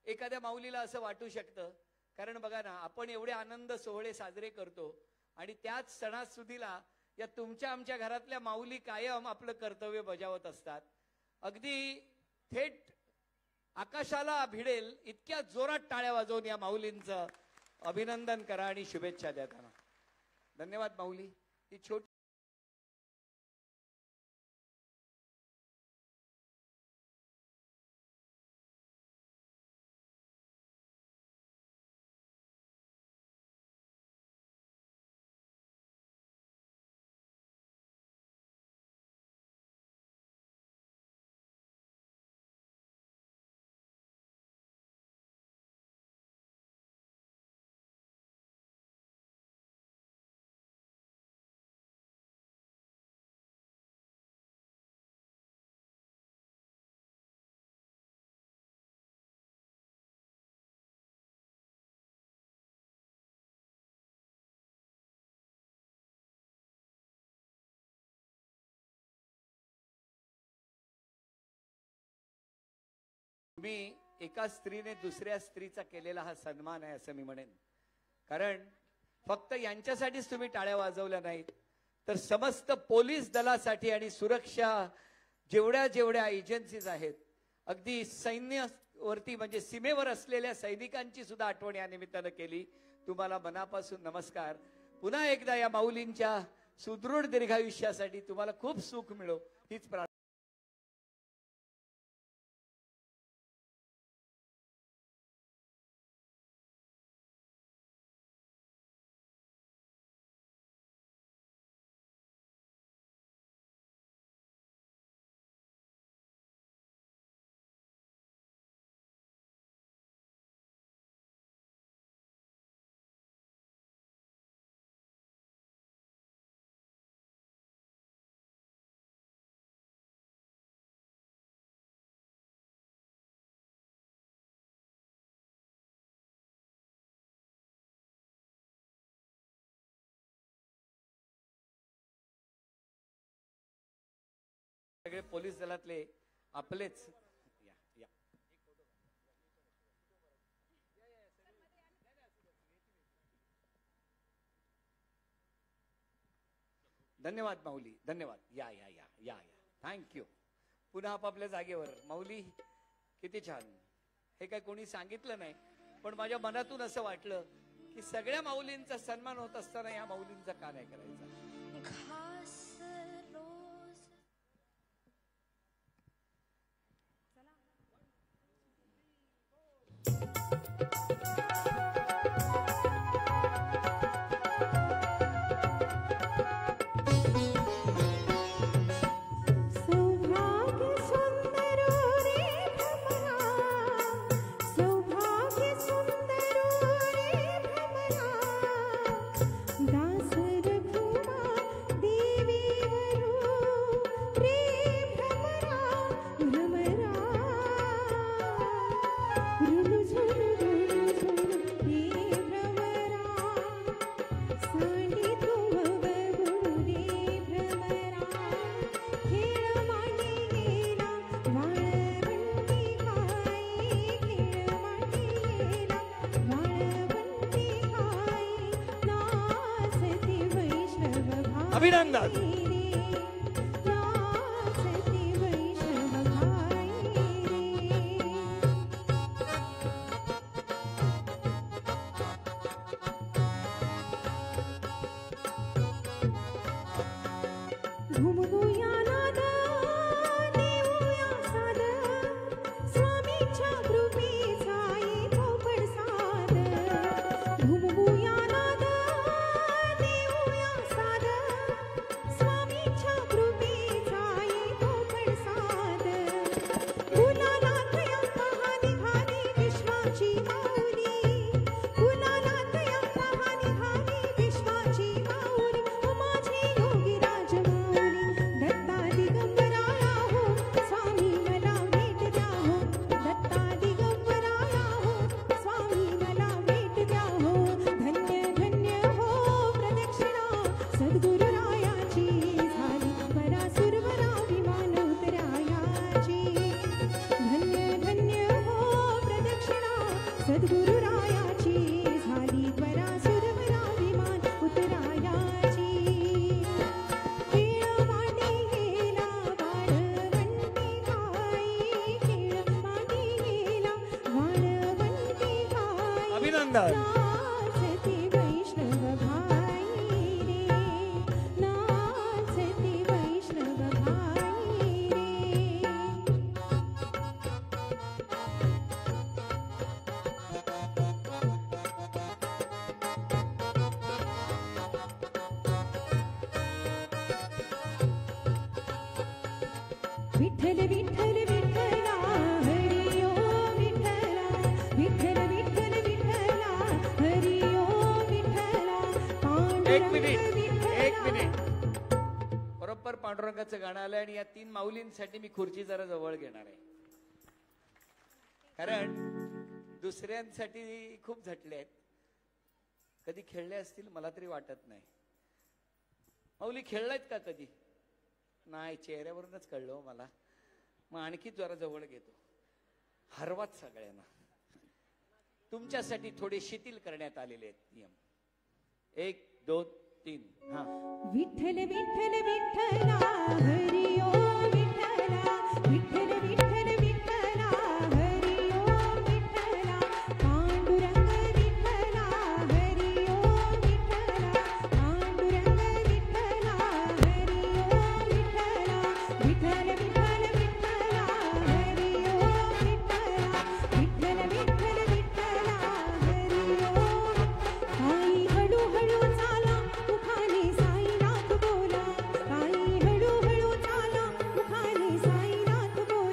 एखाद्या माऊलीला असं वाटू शकतं, कारण बघा ना, आपण एवढे आनंद सोहळे साजरे करतो आणि त्याच सणासुदीला या तुमच्या आमच्या घरातल्या माऊली कायम आपलं कर्तव्य बजावत असतात. अगदी थेट आकाशाला भिडेल इतक्या जोरात टाळ्या वाजवून या माऊलींचं अभिनंदन करा आणि शुभेच्छा द्या त्यांना. धन्यवाद माऊली. ही छोटी मी एका स्त्रीने दुसऱ्या स्त्रीचा केलेला हा सन्मान आहे असं मी म्हणेन. कारण फक्त यांच्यासाठीच तुम्ही टाळ्या वाजवल्या नाहीत, तर समस्त पोलीस दलासाठी आणि सुरक्षा जेवढ्या जेवढ्या एजन्सीज आहेत, अगदी सैन्यावरती म्हणजे सीमेवर असलेल्या सैनिकांची सुद्धा आठवण या निमित्तानं केली. तुम्हाला मनापासून नमस्कार. पुन्हा एकदा या माऊलींच्या सुदृढ दीर्घायुष्यासाठी तुम्हाला खूप सुख मिळो हीच प्रार्थना. सगळे पोलीस दलातले आपलेच या या. धन्यवाद माऊली, धन्यवाद. या या या या या. थँक्यू. पुन्हा आपापल्या जागेवर. माऊली किती छान. हे काय कोणी सांगितलं नाही, पण माझ्या मनातून असं वाटलं की सगळ्या माऊलींचा सन्मान होत असताना या माऊलींचा का नाही करायचा. अभिनंदन. विठ्ठल विठ्ठल विठ्ठला हरी ओम विठ्ठला विठ्ठल विठ्ठल विठ्ठला हरी ओम विठ्ठला एक मिनिट बरोबर पांडुरंगाचं गाणं आलंय आणि या 3 माऊलींसाठी मी खुर्ची जरा जवळ घेणार आहे, कारण दुसऱ्यांसाठी खूप झटले आहेत. कधी खेळले असतील मला तरी वाटत नाही. माऊली खेळलायत का कधी? नाही, चेहऱ्यावरूनच कळलं मला. मग आणखी जरा जवळ घेतो. हरवात सगळ्यांना. तुमच्यासाठी थोडे शिथिल करण्यात आलेले आहेत नियम. 1 2 3 हा. विठ्ठल विठ्ठल विठ्ठला हरी ओम विठ्ठला विठ्ठल विठ्ठल विठ्ठला हरी ओम विठ्ठला पांडुरंग विठ्ठला हरी ओम विठ्ठला पांडुरंग विठ्ठला हरी ओम विठ्ठला विठ्ठल विठ्ठल विठ्ठला हरी ओम विठ्ठला विठ्ठल विठ्ठल विठ्ठला हरी ओम. आई हळू हळू चाला मुखाने साईनाथ बोला, आई हळू हळू चाला मुखाने साईनाथ बोला.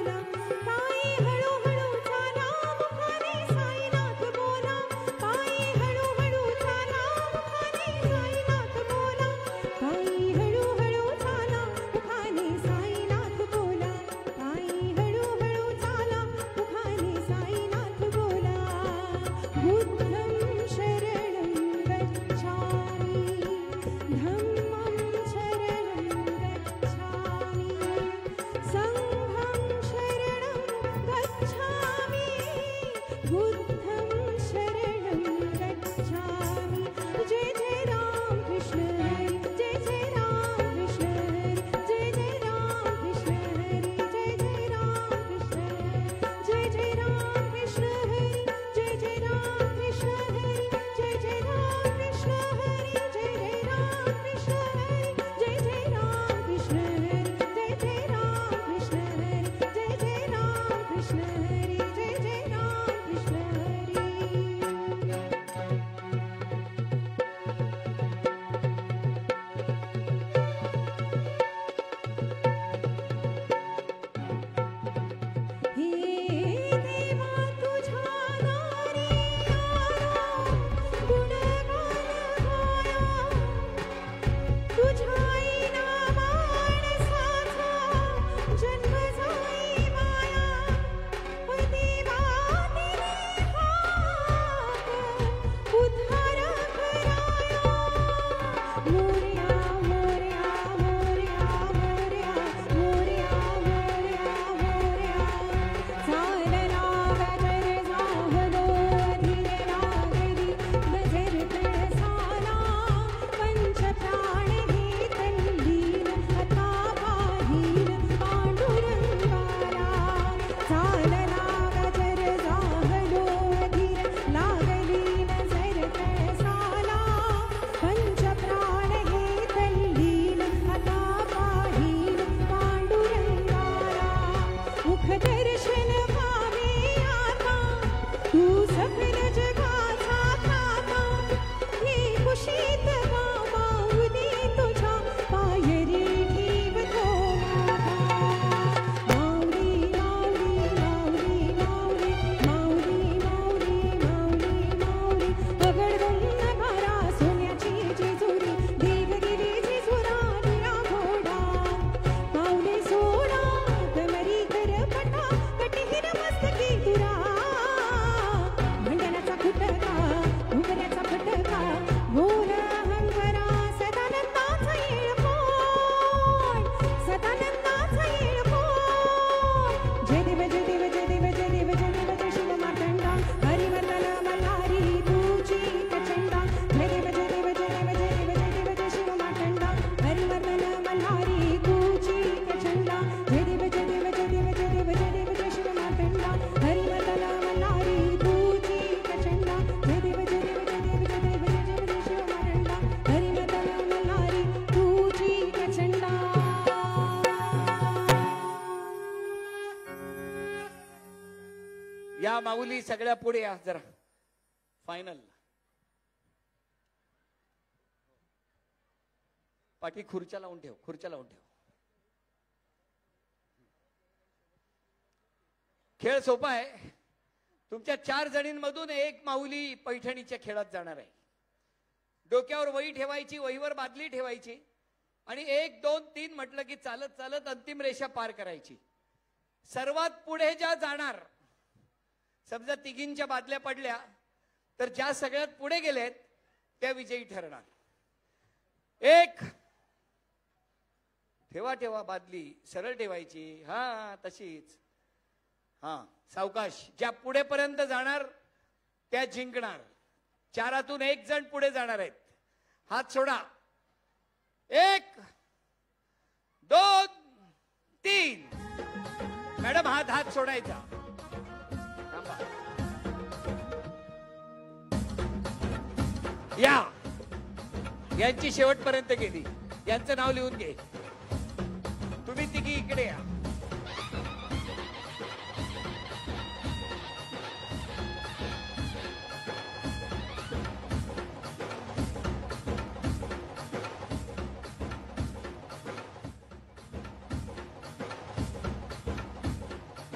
माऊली सगळ्या पुढे या जरा. फायनल पाठी खुर्च्या लावून ठेव, खुर्च्या लावून ठेव. खेळ सोपा आहे. तुमच्या 4 जणींमधून एक माऊली पैठणीच्या खेळात जाणार आहे. डोक्यावर वही ठेवायची, वहीवर बादली ठेवायची आणि 1 2 3 म्हटलं की चालत चालत अंतिम रेषा पार करायची. सर्वात पुढे ज्या जाणार, समजा तिघींच्या बादल्या पडल्या तर ज्या सगळ्यात पुढे गेलेत त्या विजयी ठरणार. 1 ठेवा ठेवा बादली सरळ ठेवायची. हा तशीच. हा सावकाश. ज्या पुढेपर्यंत जाणार त्या जिंकणार. 4 1 जण पुढे जाणार आहेत. हात सोडा. 1 2 3. मॅडम हात सोडायचा. थांबा. या यांची शेवटपर्यंत गेली. यांचं नाव लिहून घे. तुम्ही तिघी इकडे या.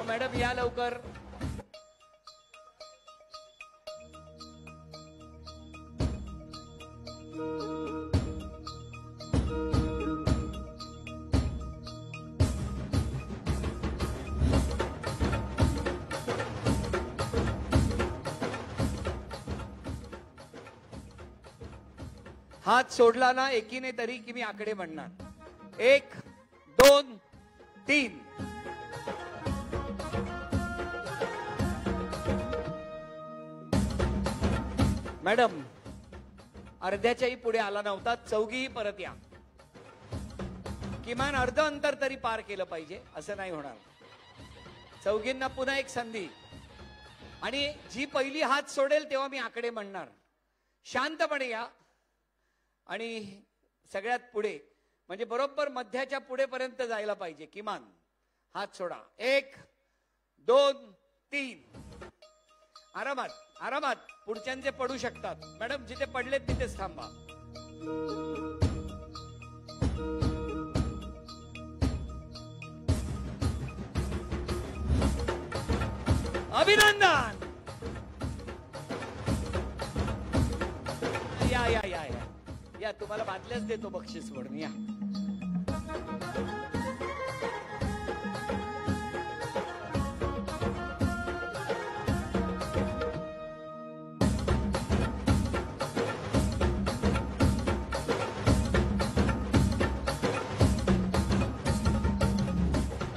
मॅडम या लवकर. हात सोडला ना एकीने तरी की मी आकडे म्हणणार. 1 2 3. मॅडम अर्ध्याच्याही पुढे आला नव्हता. चौघीही परत या. किमान अर्ध अंतर तरी पार केलं पाहिजे. असं नाही होणार. चौघींना पुन्हा एक संधी. आणि जी पहिली हात सोडेल तेव्हा मी आकडे म्हणणार. शांतपणे या आणि सगळ्यात पुढे म्हणजे बरोबर मध्याच्या पुढेपर्यंत जायला पाहिजे. किमान हात सोडा. 1 2 3. आरामात आरामात. पुढच्यांचे पडू शकतात. मॅडम जिथे पडलेत तिथेच थांबा. अभिनंदन. या या या या या. तुम्हाला बादल्याच देतो बक्षीस म्हणून. या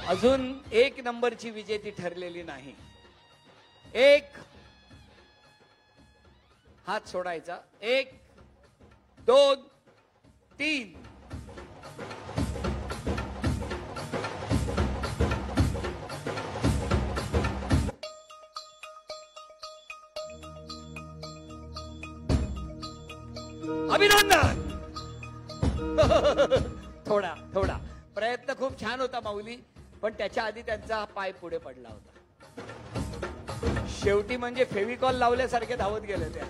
अजून 1 नंबरची विजेती ठरलेली नाही. 1 हात सोडायचा. 1 2 3. अभिनंदन. थोडा थोडा प्रयत्न खूप छान होता माऊली, पण त्याच्या आधी त्यांचा पाय पुढे पडला होता. शेवटी म्हणजे फेविकॉल लावल्यासारखे धावत गेले त्या.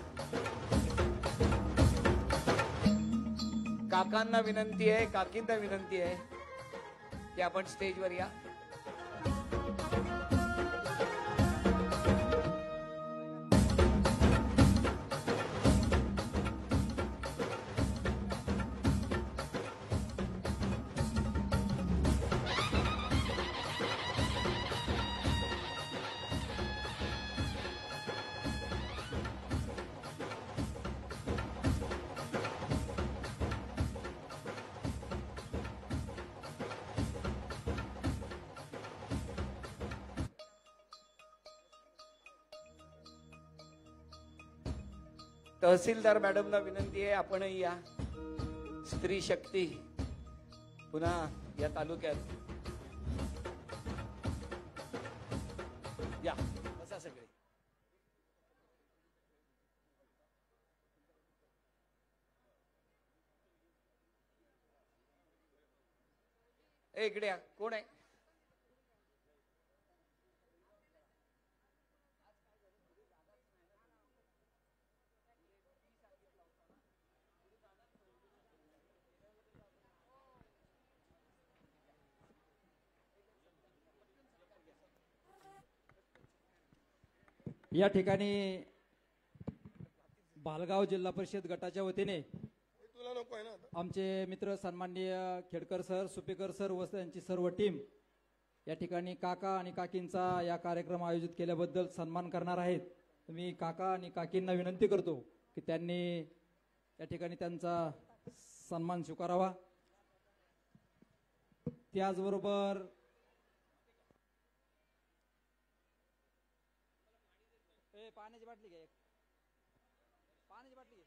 काकांना विनंती आहे, काकींना विनंती आहे की आपण स्टेजवर या. तहसीलदार मॅडमना विनंती आहे आपणही या. स्त्री शक्ती पुन्हा या तालुक्यात या. बसा सगळे. इकडे या. कोण आहे? या ठिकाणी भालगाव जिल्हा परिषद गटाच्या वतीने तुला नको आहे ना आता? आमचे मित्र सन्माननीय खेडकर सर, सुपेकर सर व त्यांची सर्व टीम या ठिकाणी काका आणि काकींचा या कार्यक्रम आयोजित केल्याबद्दल सन्मान करणार आहेत. मी काका आणि काकींना विनंती करतो की त्यांनी या ठिकाणी त्यांचा सन्मान स्वीकारावा. त्याचबरोबर पाण्याची बाटली घ्या, पाण्याची बाटली घ्या.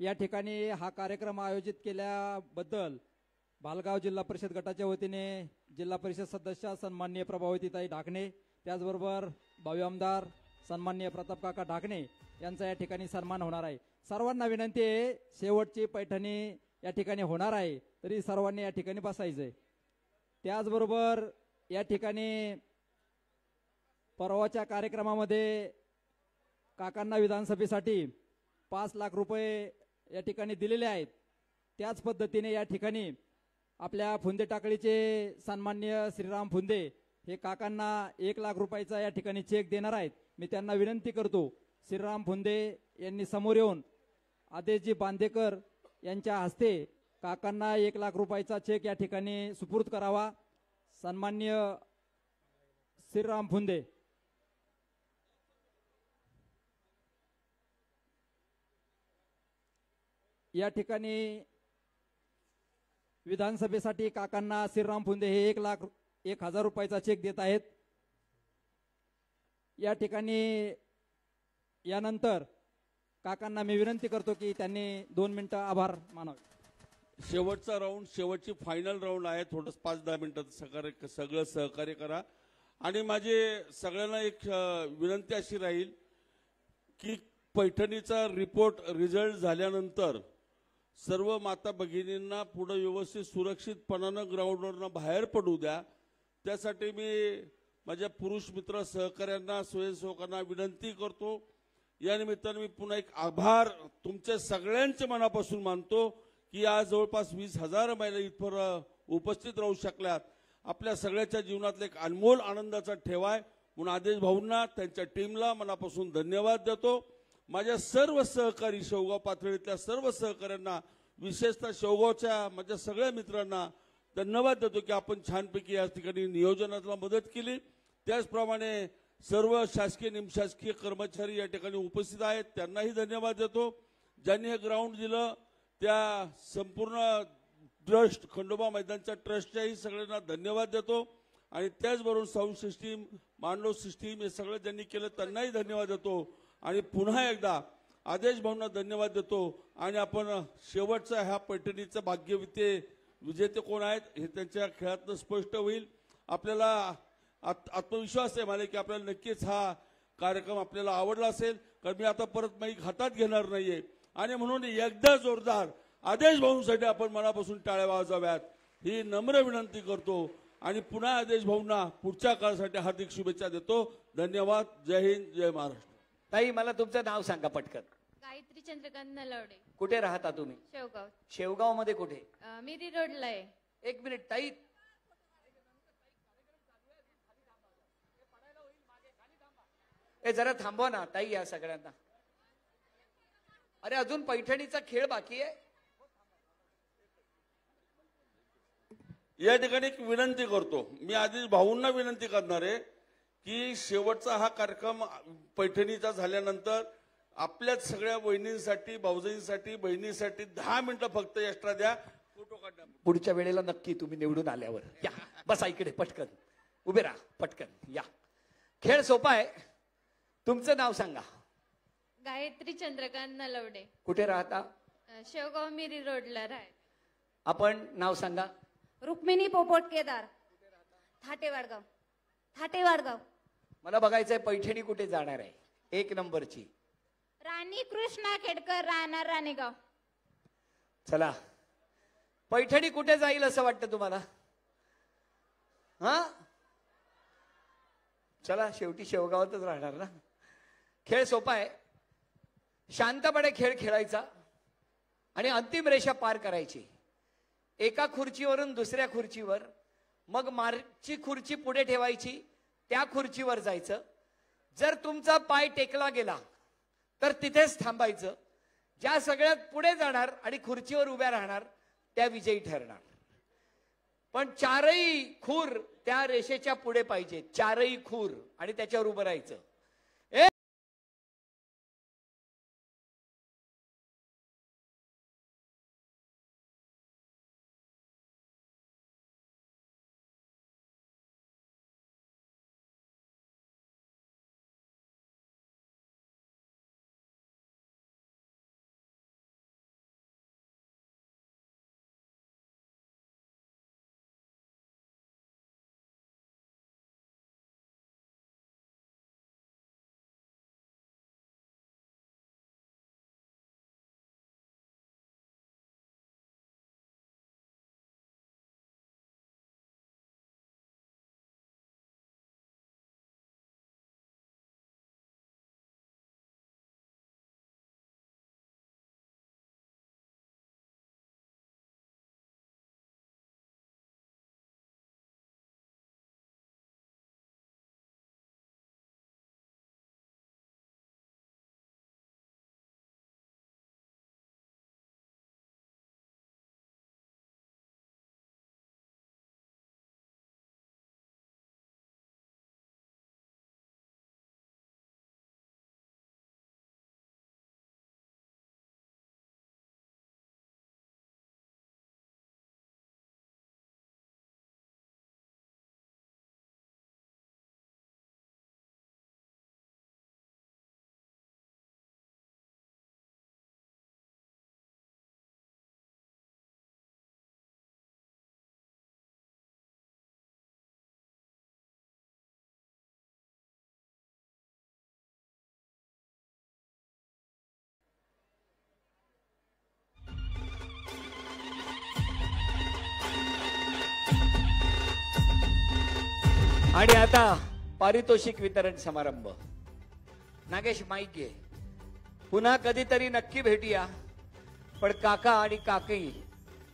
या ठिकाणी हा कार्यक्रम आयोजित केल्याबद्दल भालगाव जिल्हा परिषद गटाच्या वतीने जिल्हा परिषद सदस्य सन्माननीय प्रभावतीताई ढाकणे, त्याचबरोबर भावी आमदार सन्माननीय प्रताप काका ढाकणे यांचा या ठिकाणी सन्मान होणार आहे. सर्वांना विनंती आहे, शेवटची पैठणी या ठिकाणी होणार आहे, तरी सर्वांनी या ठिकाणी बसायचंय. त्याचबरोबर या ठिकाणी परवाच्या कार्यक्रमामध्ये काकांना विधानसभेसाठी 5 लाख रुपये या ठिकाणी दिलेले आहेत. त्याच पद्धतीने या ठिकाणी आपल्या फुंदे टाकळीचे सन्माननीय श्रीराम फुंदे हे काकांना 1 लाख रुपयाचा या ठिकाणी चेक देणार आहेत. मी त्यांना विनंती करतो, श्रीराम फुंदे यांनी समोर येऊन आदेशजी बांदेकर यांच्या हस्ते काकांना 1 लाख रुपयाचा चेक या ठिकाणी सुपूर्द करावा. सन्माननीय श्रीराम फुंदे. या ठिकाणी विधानसभेसाठी काकांना श्रीराम फुंदे हे 1,01,000 रुपयाचा चेक देत आहेत. या ठिकाणी यानंतर काकांना मी विनंती करतो की त्यांनी 2 मिनिटं आभार मानावे. शेवटचा राऊंड, शेवटची फायनल राऊंड आहे. थोडं 5-10 मिनिटात सगळं सहकार्य करा. आणि माझे सगळ्यांना एक विनंती अशी राहील की पैठणीचा रिझल्ट झाल्यानंतर सर्व माता भगिनींना पुढे व्यवस्थित सुरक्षितपणानं ग्राउंडवरनं बाहेर पडू द्या. त्यासाठी मी माझ्या पुरुष मित्र सहकाऱ्यांना, स्वयंसेवकांना विनंती करतो. या निमित्तानं मी पुन्हा एक आभार तुमच्या सगळ्यांचे मनापासून मानतो की आज जवळपास 20,000 महिला इथवर उपस्थित राहू शकल्यात. आपल्या सगळ्याच्या जीवनातला एक अनमोल आनंदाचा ठेवा आहे. म्हणून आदेश भाऊंना, त्यांच्या टीमला मनापासून धन्यवाद देतो. माझ्या सर्व सहकारी शेवगाव पातळीतल्या सर्व सहकाऱ्यांना, विशेषतः शेवगावच्या माझ्या सगळ्या मित्रांना धन्यवाद देतो की आपण छानपैकी या ठिकाणी नियोजनाला मदत केली. त्याचप्रमाणे सर्व शासकीय निमशासकीय कर्मचारी या ठिकाणी उपस्थित आहेत, त्यांनाही धन्यवाद देतो. ज्यांनी हे ग्राउंड दिलं त्या संपूर्ण ट्रस्ट, खंडोबा मैदानच्या ट्रस्टच्याही सगळ्यांना धन्यवाद देतो. आणि त्याचबरोबर साऊंड सिस्टीम, मांडव सिस्टीम हे सगळं ज्यांनी केलं त्यांनाही धन्यवाद देतो. आणि पुन्हा एकदा आदेश भाऊंना धन्यवाद देतो. आणि आपण शेवटचा ह्या पैठणीचं विजेते कोण आहेत हे त्यांच्या खेळातनं स्पष्ट होईल. आपल्याला आत्मविश्वास आहे मला की आपल्याला नक्कीच हा कार्यक्रम आपल्याला आवडला असेल. कारण मी आता परत माईक हातात घेणार नाहीये. आणि म्हणून एकदा जोरदार आदेश भाऊंसाठी आपण मनापासून टाळ्या वाजवाव्यात ही नम्र विनंती करतो. आणि पुन्हा आदेश भाऊंना पुढच्या काळासाठी हार्दिक शुभेच्छा देतो. धन्यवाद. जय हिंद, जय महाराष्ट्र. ताई, मला तुमचं नाव सांगा पटकन. गायत्री चंद्रकांत नलवडे. कुठे राहता तुम्ही? शेवगाव. शेवगाव मध्ये कुठे? मिरी रोडला आहे. 1 मिनिट ताई, जरा थांबवा ना ताई या सगळ्यांना. अरे अजून पैठणीचा खेळ बाकी आहे. या ठिकाणी एक विनंती करतो. मी आधी भाऊंना विनंती करणार आहे की शेवटचा हा कार्यक्रम पैठणीचा झाल्यानंतर आपल्याच सगळ्या वहिनींसाठी, भाऊजाईंसाठी, बहिणींसाठी 10 मिनिटं फक्त एक्स्ट्रा द्या. फोटो काढा. पुढच्या वेळेला नक्की तुम्ही निवडून आल्यावर या. बसा इकडे, पटकन उभे राहा, पटकन या. खेळ सोपा आहे. तुमचं नाव सांगा. गायत्री चंद्रकांत नलवडे. कुठे राहता? शेवगाव मिरी रोडला राहत. आपण नाव सांगा. रुक्मिणी पोपोट केदार. थाटेवाडगाव. थाटेवाडगाव. मला बघायचंय पैठणी कुठे जाणार आहे. 1 नंबरची राणी कृष्णा खेडकर, राहणार राणेगाव. चला, पैठणी कुठे जाईल असं वाटतं तुम्हाला? हा, चला शेवटी शेवगावातच राहणार ना. खेळ सोपा आहे. शांतपणे खेळ खेळायचा आणि अंतिम रेषा पार करायची. एका खुर्चीवरून दुसऱ्या खुर्चीवर, मग मागची खुर्ची पुढे ठेवायची, त्या खुर्चीवर जायचं. जर तुमचा पाय टेकला गेला तर तिथेच थांबायचं. ज्या सगळ्यात पुढे जाणार आणि खुर्चीवर उभ्या राहणार त्या विजयी ठरणार. पण चारही खूर त्या रेषेच्या पुढे पाहिजे, चारही खूर, आणि त्याच्यावर उभं राहायचं. आणि आता पारितोषिक वितरण समारंभ. नागेश माईक घे. पुन्हा कधीतरी नक्की भेटूया. पण काका आणि काकी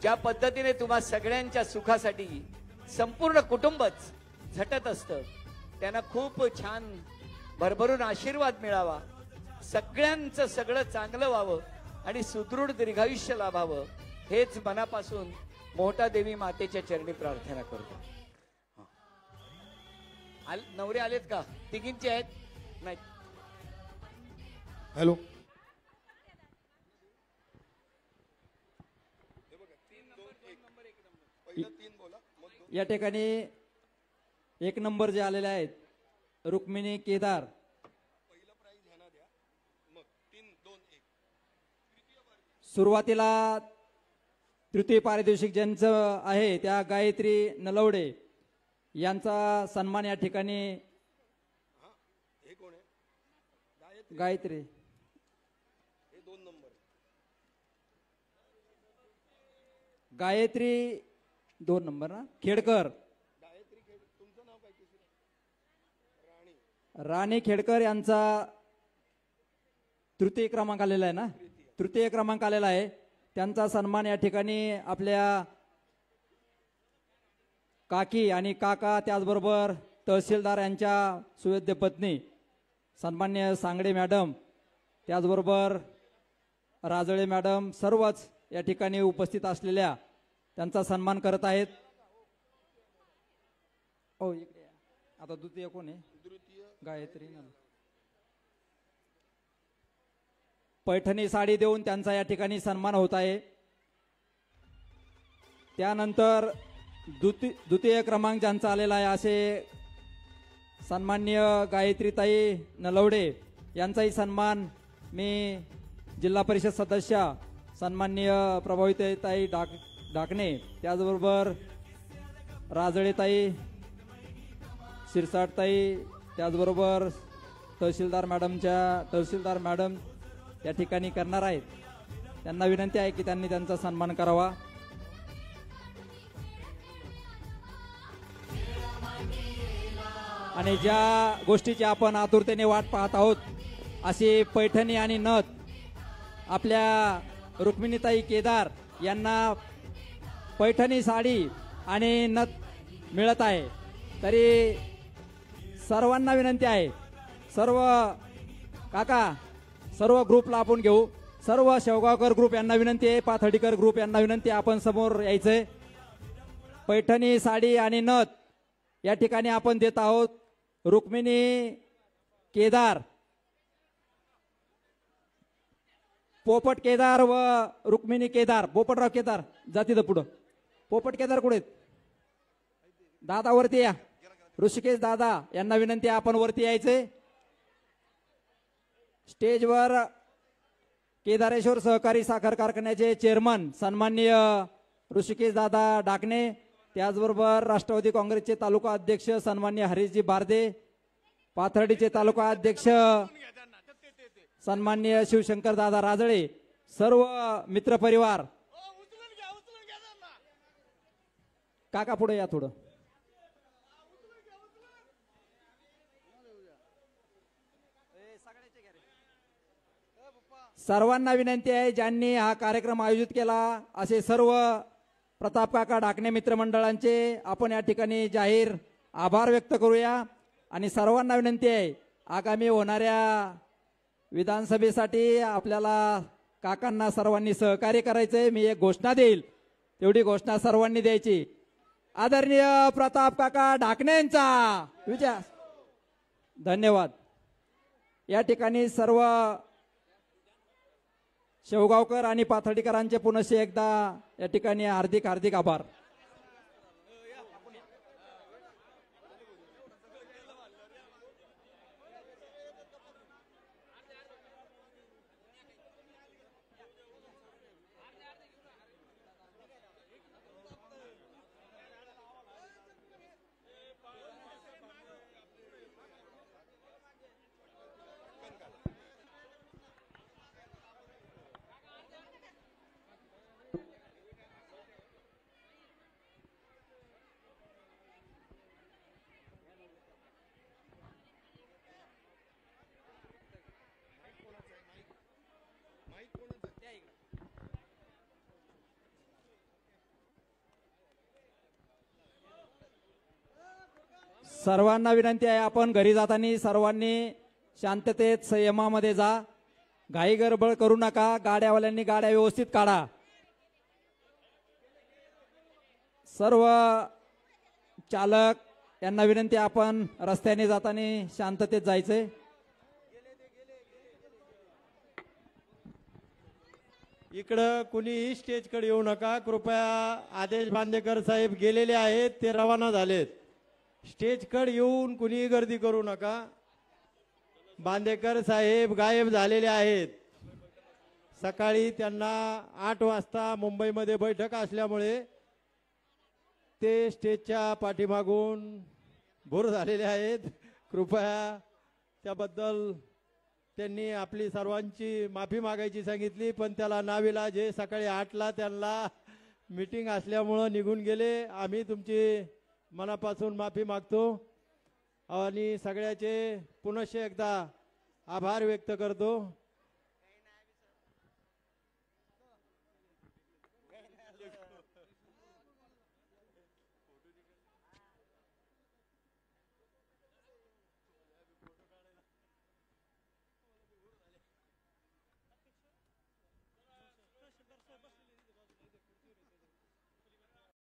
ज्या पद्धतीने तुम्हा सगळ्यांच्या सुखासाठी संपूर्ण कुटुंबच झटत असतं, त्यांना खूप छान भरभरून आशीर्वाद मिळावा, सगळ्यांचं सगळं चांगलं व्हावं आणि सुदृढ दीर्घायुष्य लाभावं, हेच मनापासून मोहटा देवी मातेच्या चरणी प्रार्थना करतो. नवरे आलेत का? तिघींचे आहेत? नाही. हॅलो. या ठिकाणी 1 नंबर जे आलेले आहेत, रुक्मिणी केदार. सुरुवातीला तृतीय पारितोषिक ज्यांचं आहे त्या गायत्री नलवडे यांचा सन्मान या ठिकाणी. गायत्री गायत्री 2 नंबर ना, खेडकर. राणी खेडकर यांचा तृतीय क्रमांक आलेला आहे ना, तृतीय क्रमांक आलेला आहे. त्यांचा सन्मान या ठिकाणी आपल्या काकी आणि काका, त्याचबरोबर तहसीलदार यांच्या सुवेद्य पत्नी सन्मान्य सांगडे मॅडम, त्याचबरोबर राजळे मॅडम, सर्वच या ठिकाणी उपस्थित असलेल्या त्यांचा सन्मान करत आहेत. हो इकडे आता द्वितीय कोण आहे? गायत्री. पैठणी साडी देऊन त्यांचा या ठिकाणी सन्मान होत आहे. त्यानंतर द्वितीय क्रमांक ज्यांचा आलेला आहे असे सन्माननीय गायत्रीताई नलवडे यांचाही सन्मान मी जिल्हा परिषद सदस्य सन्माननीय प्रभाविताई डाकणे, त्याचबरोबर राजळेताई, शिरसाटताई, त्याचबरोबर तहसीलदार मॅडम या ठिकाणी करणार आहेत. त्यांना विनंती आहे की त्यांनी त्यांचा सन्मान करावा. आणि ज्या गोष्टीची आपण आतुरतेने वाट पाहत आहोत अशी पैठणी आणि नथ आपल्या रुक्मिणीताई केदार यांना पैठणी साडी आणि नथ मिळत आहे. तरी सर्वांना विनंती आहे, सर्व काका सर्व ग्रुपला आपण घेऊ. सर्व शेवगावकर ग्रुप यांना विनंती आहे, पाथर्डीकर ग्रुप यांना विनंती आहे, आपण समोर यायचंय. पैठणी साडी आणि नथ या ठिकाणी आपण देत आहोत. रुक्मिणी केदार, पोपट केदार व रुक्मिणी केदार, पोपटराव केदार जाती पुढं. पोपट केदार कुठे आहेत? दादा वरती या. ऋषिकेश दादा यांना विनंती आहे, आपण वरती यायचे. स्टेजवर केदारेश्वर सहकारी साखर कारखान्याचे चेअरमन सन्माननीय ऋषिकेश दादा डाकणे, त्याचबरोबर राष्ट्रवादी काँग्रेसचे तालुका अध्यक्ष सन्माननीय हरीशजी बारदे, पाथर्डीचे तालुका अध्यक्ष सन्माननीय शिवशंकर दादा राजळे, सर्व मित्रपरिवार. काका पुढे या थोडं. सर्वांना विनंती आहे, ज्यांनी हा कार्यक्रम आयोजित केला असे सर्व प्रताप काका डाकणे मित्रमंडळांचे आपण या ठिकाणी जाहीर आभार व्यक्त करूया. आणि सर्वांना विनंती आहे, आगामी होणाऱ्या विधानसभेसाठी आपल्याला काकांना सर्वांनी सहकार्य करायचंय. मी एक घोषणा देईल, तेवढी घोषणा सर्वांनी द्यायची. आदरणीय प्रताप काका डाकणेंचा विजय. धन्यवाद. या ठिकाणी सर्व शेवगावकर आणि पाथर्डीकरांचे पुनश्च एकदा या ठिकाणी हार्दिक हार्दिक आभार. सर्वांना विनंती आहे, आपण घरी जाताना सर्वांनी शांततेत संयमामध्ये जा. घाई गडबड करू नका. गाड्यावाल्यांनी गाड्या व्यवस्थित काढा. सर्व चालक यांना विनंती आहे, आपण रस्त्याने जाताना शांततेत जायचंय. इकडं कुणीही स्टेजकडे येऊ नका. कृपया आदेश बांदेकर साहेब गेलेले आहेत, ते रवाना झालेत. स्टेजकडे येऊन कुणीही गर्दी करू नका. बांदेकर साहेब गायब झालेले आहेत. सकाळी त्यांना 8 वाजता मुंबईमध्ये बैठक असल्यामुळे ते स्टेजच्या पाठीमागून भूर झालेले आहेत. कृपया त्याबद्दल त्यांनी आपली सर्वांची माफी मागायची सांगितली, पण त्याला नाविलाज आहे. सकाळी 8ला त्यांना मीटिंग असल्यामुळं निघून गेले. आम्ही तुमची मनापासून माफी मागतो आणि सगळ्याचे पुनश्च एकदा आभार व्यक्त करतो.